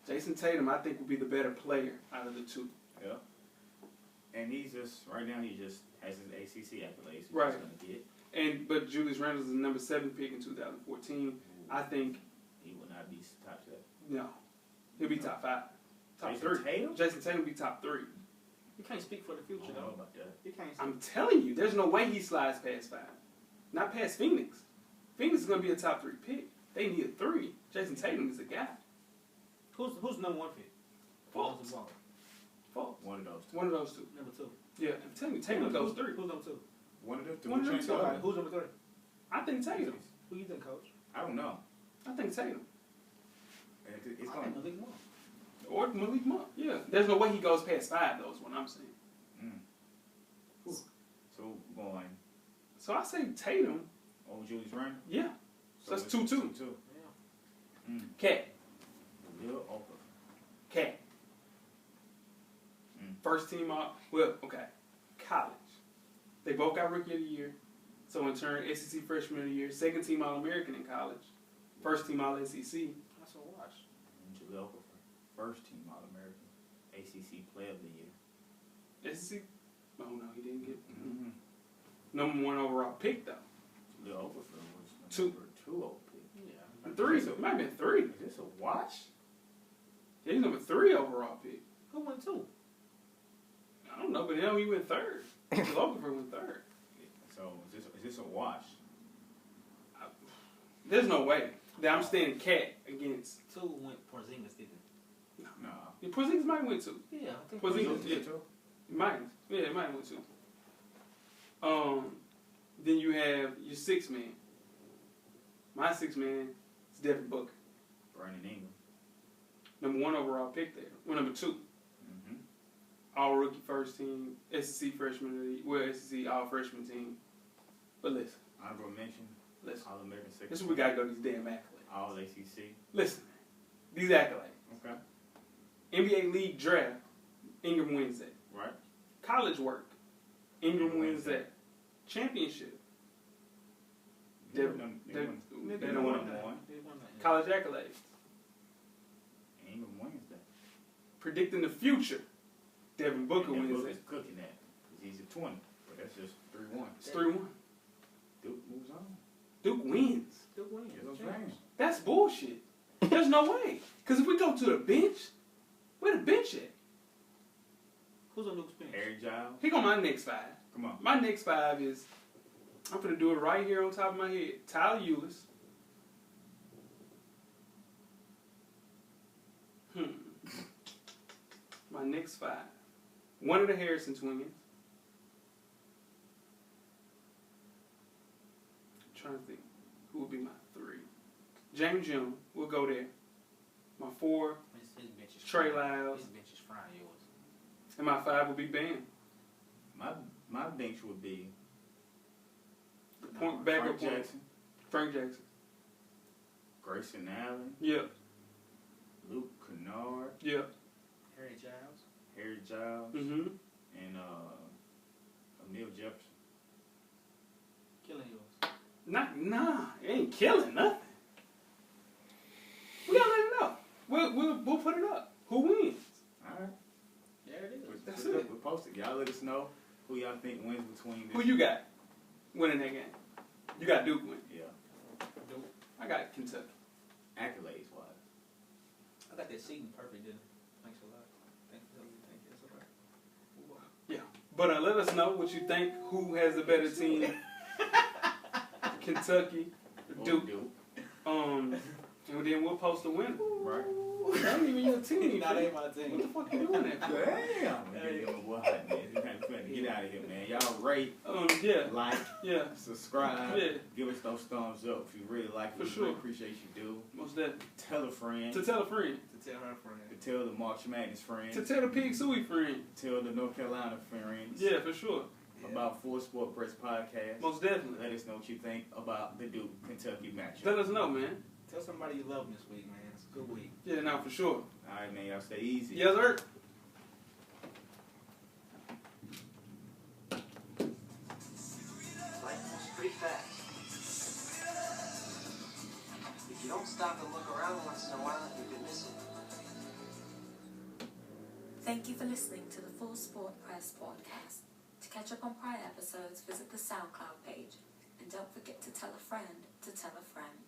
Jason Tatum, I think, will be the better player out of the 2. Yeah. And he's just, right now, he just has his ACC accolades. He's Right. just going to get. But Julius Randle is the number 7 pick in 2014. I think, He will not be top 7. no, he'll be top 5. Top Jason 3. Tatum? Jason Tatum will be top 3. You can't speak for the I future, don't know though. about that. You can't speak. I'm telling you, there's no way he slides past 5. Not past Phoenix. Phoenix is going to be a top 3 pick. They need a 3. Jason Tatum is the guy. Who's number 1 pick? Fultz. Ball. Fultz. One of those two. One of those 2. Number 2. Yeah, I'm telling you, Tatum goes 3. Who's number 2? One of them two. One of them Which two. one? All right, who's number 3? I think Tatum. Who you think, Coach? I don't know. I think Tatum. It's I going think Malik Monk. Or Malik Monk. Yeah. There's no way he goes past 5, though, is what I'm saying. So going So I say Tatum. over Julius Randle. Yeah. So that's it's 2-2. 2-2. Yeah. Cat. Lil Oprah. Cat. First team out. Well, okay. College. They both got Rookie of the Year. So in turn, SEC Freshman of the Year. Second team All-American in college. First team All-SEC. That's a watch. Jaleel Okafor. First team All-American. ACC Player of the Year. SEC. Oh, no, he didn't get. Number 1 overall pick, though. Jaleel Okafor was Two. number 2 overall pick. Yeah. 3. It might have been 3. Is this a watch? Yeah, he's number 3 overall pick. Who won 2? I don't know, but hell, he went 3rd. Okafor went 3rd. So is this a watch? There's no way that I'm staying Cat against. 2 went Porzingis, didn't No. Yeah, Porzingis might win 2. he? Yeah, I think Porzingis, yeah. It might. Yeah, it might win 2. Then you have your 6th man. My 6th man is Devin Booker. Runnin Ingram. Number 1 overall pick there. Well, number 2. All rookie first team, SEC freshman of the year. Well, SEC all freshman team. But listen, Honorable mention. listen. All-American second. This is where we gotta go to these damn accolades. All ACC. Listen, these accolades. Okay. NBA League draft, Ingram wins that. Right. College work, Ingram wins that. Championship, They They don't don't want that. one. They won that. college accolades, Ingram wins that. predicting the future, Devin Booker And wins Booker's that. cooking that. 'Cause he's at 20. But that's just 3-1. It's 3-1. Duke moves on. Duke wins. Duke wins. Yeah, those Champs. rings. That's bullshit. There's no way. Because if we go to the bench, where the bench at? Who's on Duke's bench? Harry Giles. Here go my next 5. Come on. My next 5 is, I'm going to do it right here on top of my head. Tyler Ulis. My next 5. One of the Harrison twins. I'm trying to think who would be my 3. James Young. We'll go there. My 4, His bench is Trey frying. Lyles. His bench is frying yours. And my 5 would be Bam. My bench would be Point back Frank up point. Jackson, Frank Jackson. Grayson Allen, Yeah. Luke Kennard, Yeah. Harry Giles. Harry Giles, Mm-hmm. and Emil Jefferson. Killing yours. Nah, it ain't killing nothing. We gotta let it know. We'll put it up. Who wins? All right. There it is. That's We'll it. post it. Y'all let us know who y'all think wins between Who this. you got winning that game? You got Duke win. Yeah. I got Kentucky. Accolades wise. I got that seating perfect, didn't I? Thanks a lot. Thank you. That's all right. Yeah. But let us know what you think. Who has the better team? Kentucky or Duke. And then we'll post the winner. Right. That ain't even your team. That ain't my What team. the fuck you doing that for? Damn. Get out of here, man. Y'all rate, Yeah. like, Yeah. subscribe, Yeah. give us those thumbs up if you really like it. For We sure. really appreciate you do. Most definitely. Tell a friend. To tell a friend. To tell her friend. To tell the March Madness friends. To tell the Pig Suey friend. Tell the North Carolina friends. Yeah, for sure. About Full Sport Press Podcast. Most definitely. Let us know what you think about the Duke Kentucky matchup. Let us know, man. Tell somebody you love them this week, man. It's a good week. Yeah, now for sure. Alright, man. Y'all stay easy. Yes, sir. Life moves pretty fast. If you don't stop and look around once in a while, you could miss it. Thank you for listening to the Full Sport Press podcast. To catch up on prior episodes, visit the SoundCloud page. And don't forget to tell a friend to tell a friend.